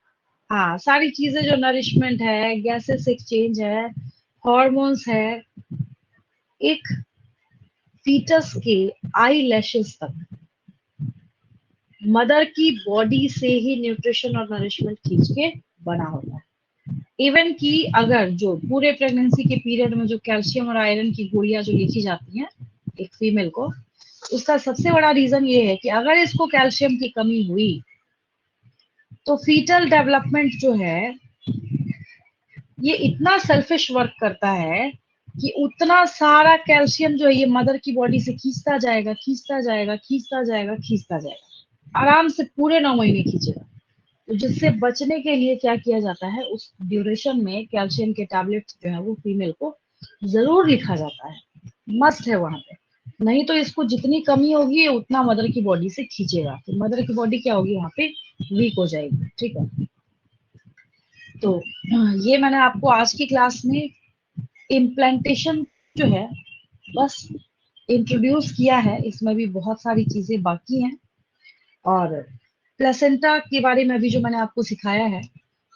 हाँ सारी चीजें जो नरिशमेंट है, गैसेस एक्सचेंज है, हॉर्मोन्स है, एक फीटस के आई लैशेस तक मदर की बॉडी से ही न्यूट्रिशन और नरिशमेंट खींच के बना होता है। इवन कि अगर जो पूरे प्रेगनेंसी के पीरियड में जो कैल्शियम और आयरन की गोलियां जो लिखी जाती हैं एक फीमेल को, उसका सबसे बड़ा रीजन ये है कि अगर इसको कैल्शियम की कमी हुई तो फीटल डेवलपमेंट जो है ये इतना सेल्फिश वर्क करता है कि उतना सारा कैल्शियम जो है ये मदर की बॉडी से खींचता जाएगा, खींचता जाएगा, खींचता जाएगा, खींचता जाएगा, आराम से पूरे 9 महीने खींचेगा। तो जिससे बचने के लिए क्या किया जाता है, उस ड्यूरेशन में कैल्शियम के टैबलेट्स जो है वो फीमेल को जरूर लिखा जाता है, मस्ट है वहां पे। नहीं तो इसको जितनी कमी होगी उतना मदर की बॉडी से खींचेगा, तो मदर की बॉडी क्या होगी, यहाँ पे वीक हो जाएगी, ठीक है। तो ये मैंने आपको आज की क्लास में इम्प्लांटेशन जो है बस इंट्रोड्यूस किया है, इसमें भी बहुत सारी चीजें बाकी हैं। और प्लेसेंटा के बारे में भी जो मैंने आपको सिखाया है,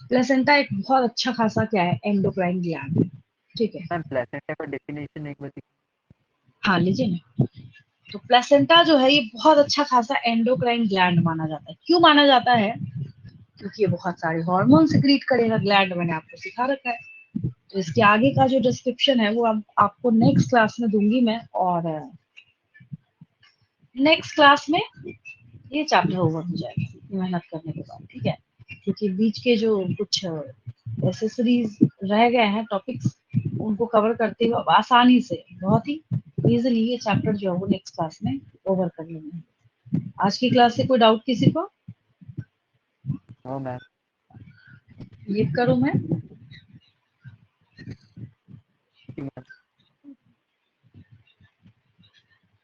प्लेसेंटा एक बहुत अच्छा खासा क्या है, एंडोक्राइन ग्लैंड है, ठीक है। मैम प्लेसेंटा का डेफिनेशन एक बार हाँ लीजिए ना। तो प्लेसेंटा जो है ये बहुत अच्छा खासा एंडोक्राइन ग्लैंड माना जाता है। क्यों माना जाता है? क्योंकि ये बहुत सारे हार्मोन सिक्रीट करेगा ग्लैंड, मैंने आपको सिखा रखा है। तो इसके आगे का जो डिस्क्रिप्शन है वो आपको नेक्स्ट क्लास में दूंगी मैं, और नेक्स्ट क्लास में ये चैप्टर ओवर हो जाएगा मेहनत करने के बाद, ठीक है। क्योंकि बीच के जो कुछ एसेसरीज रह गए हैं टॉपिक्स, उनको कवर करते हुए आसानी से बहुत ही इजीली ये चैप्टर जो है वो नेक्स्ट क्लास में ओवर कर लेंगे। आज की क्लास से कोई डाउट किसी को? No ma'am. लीव करूं मैं? मैम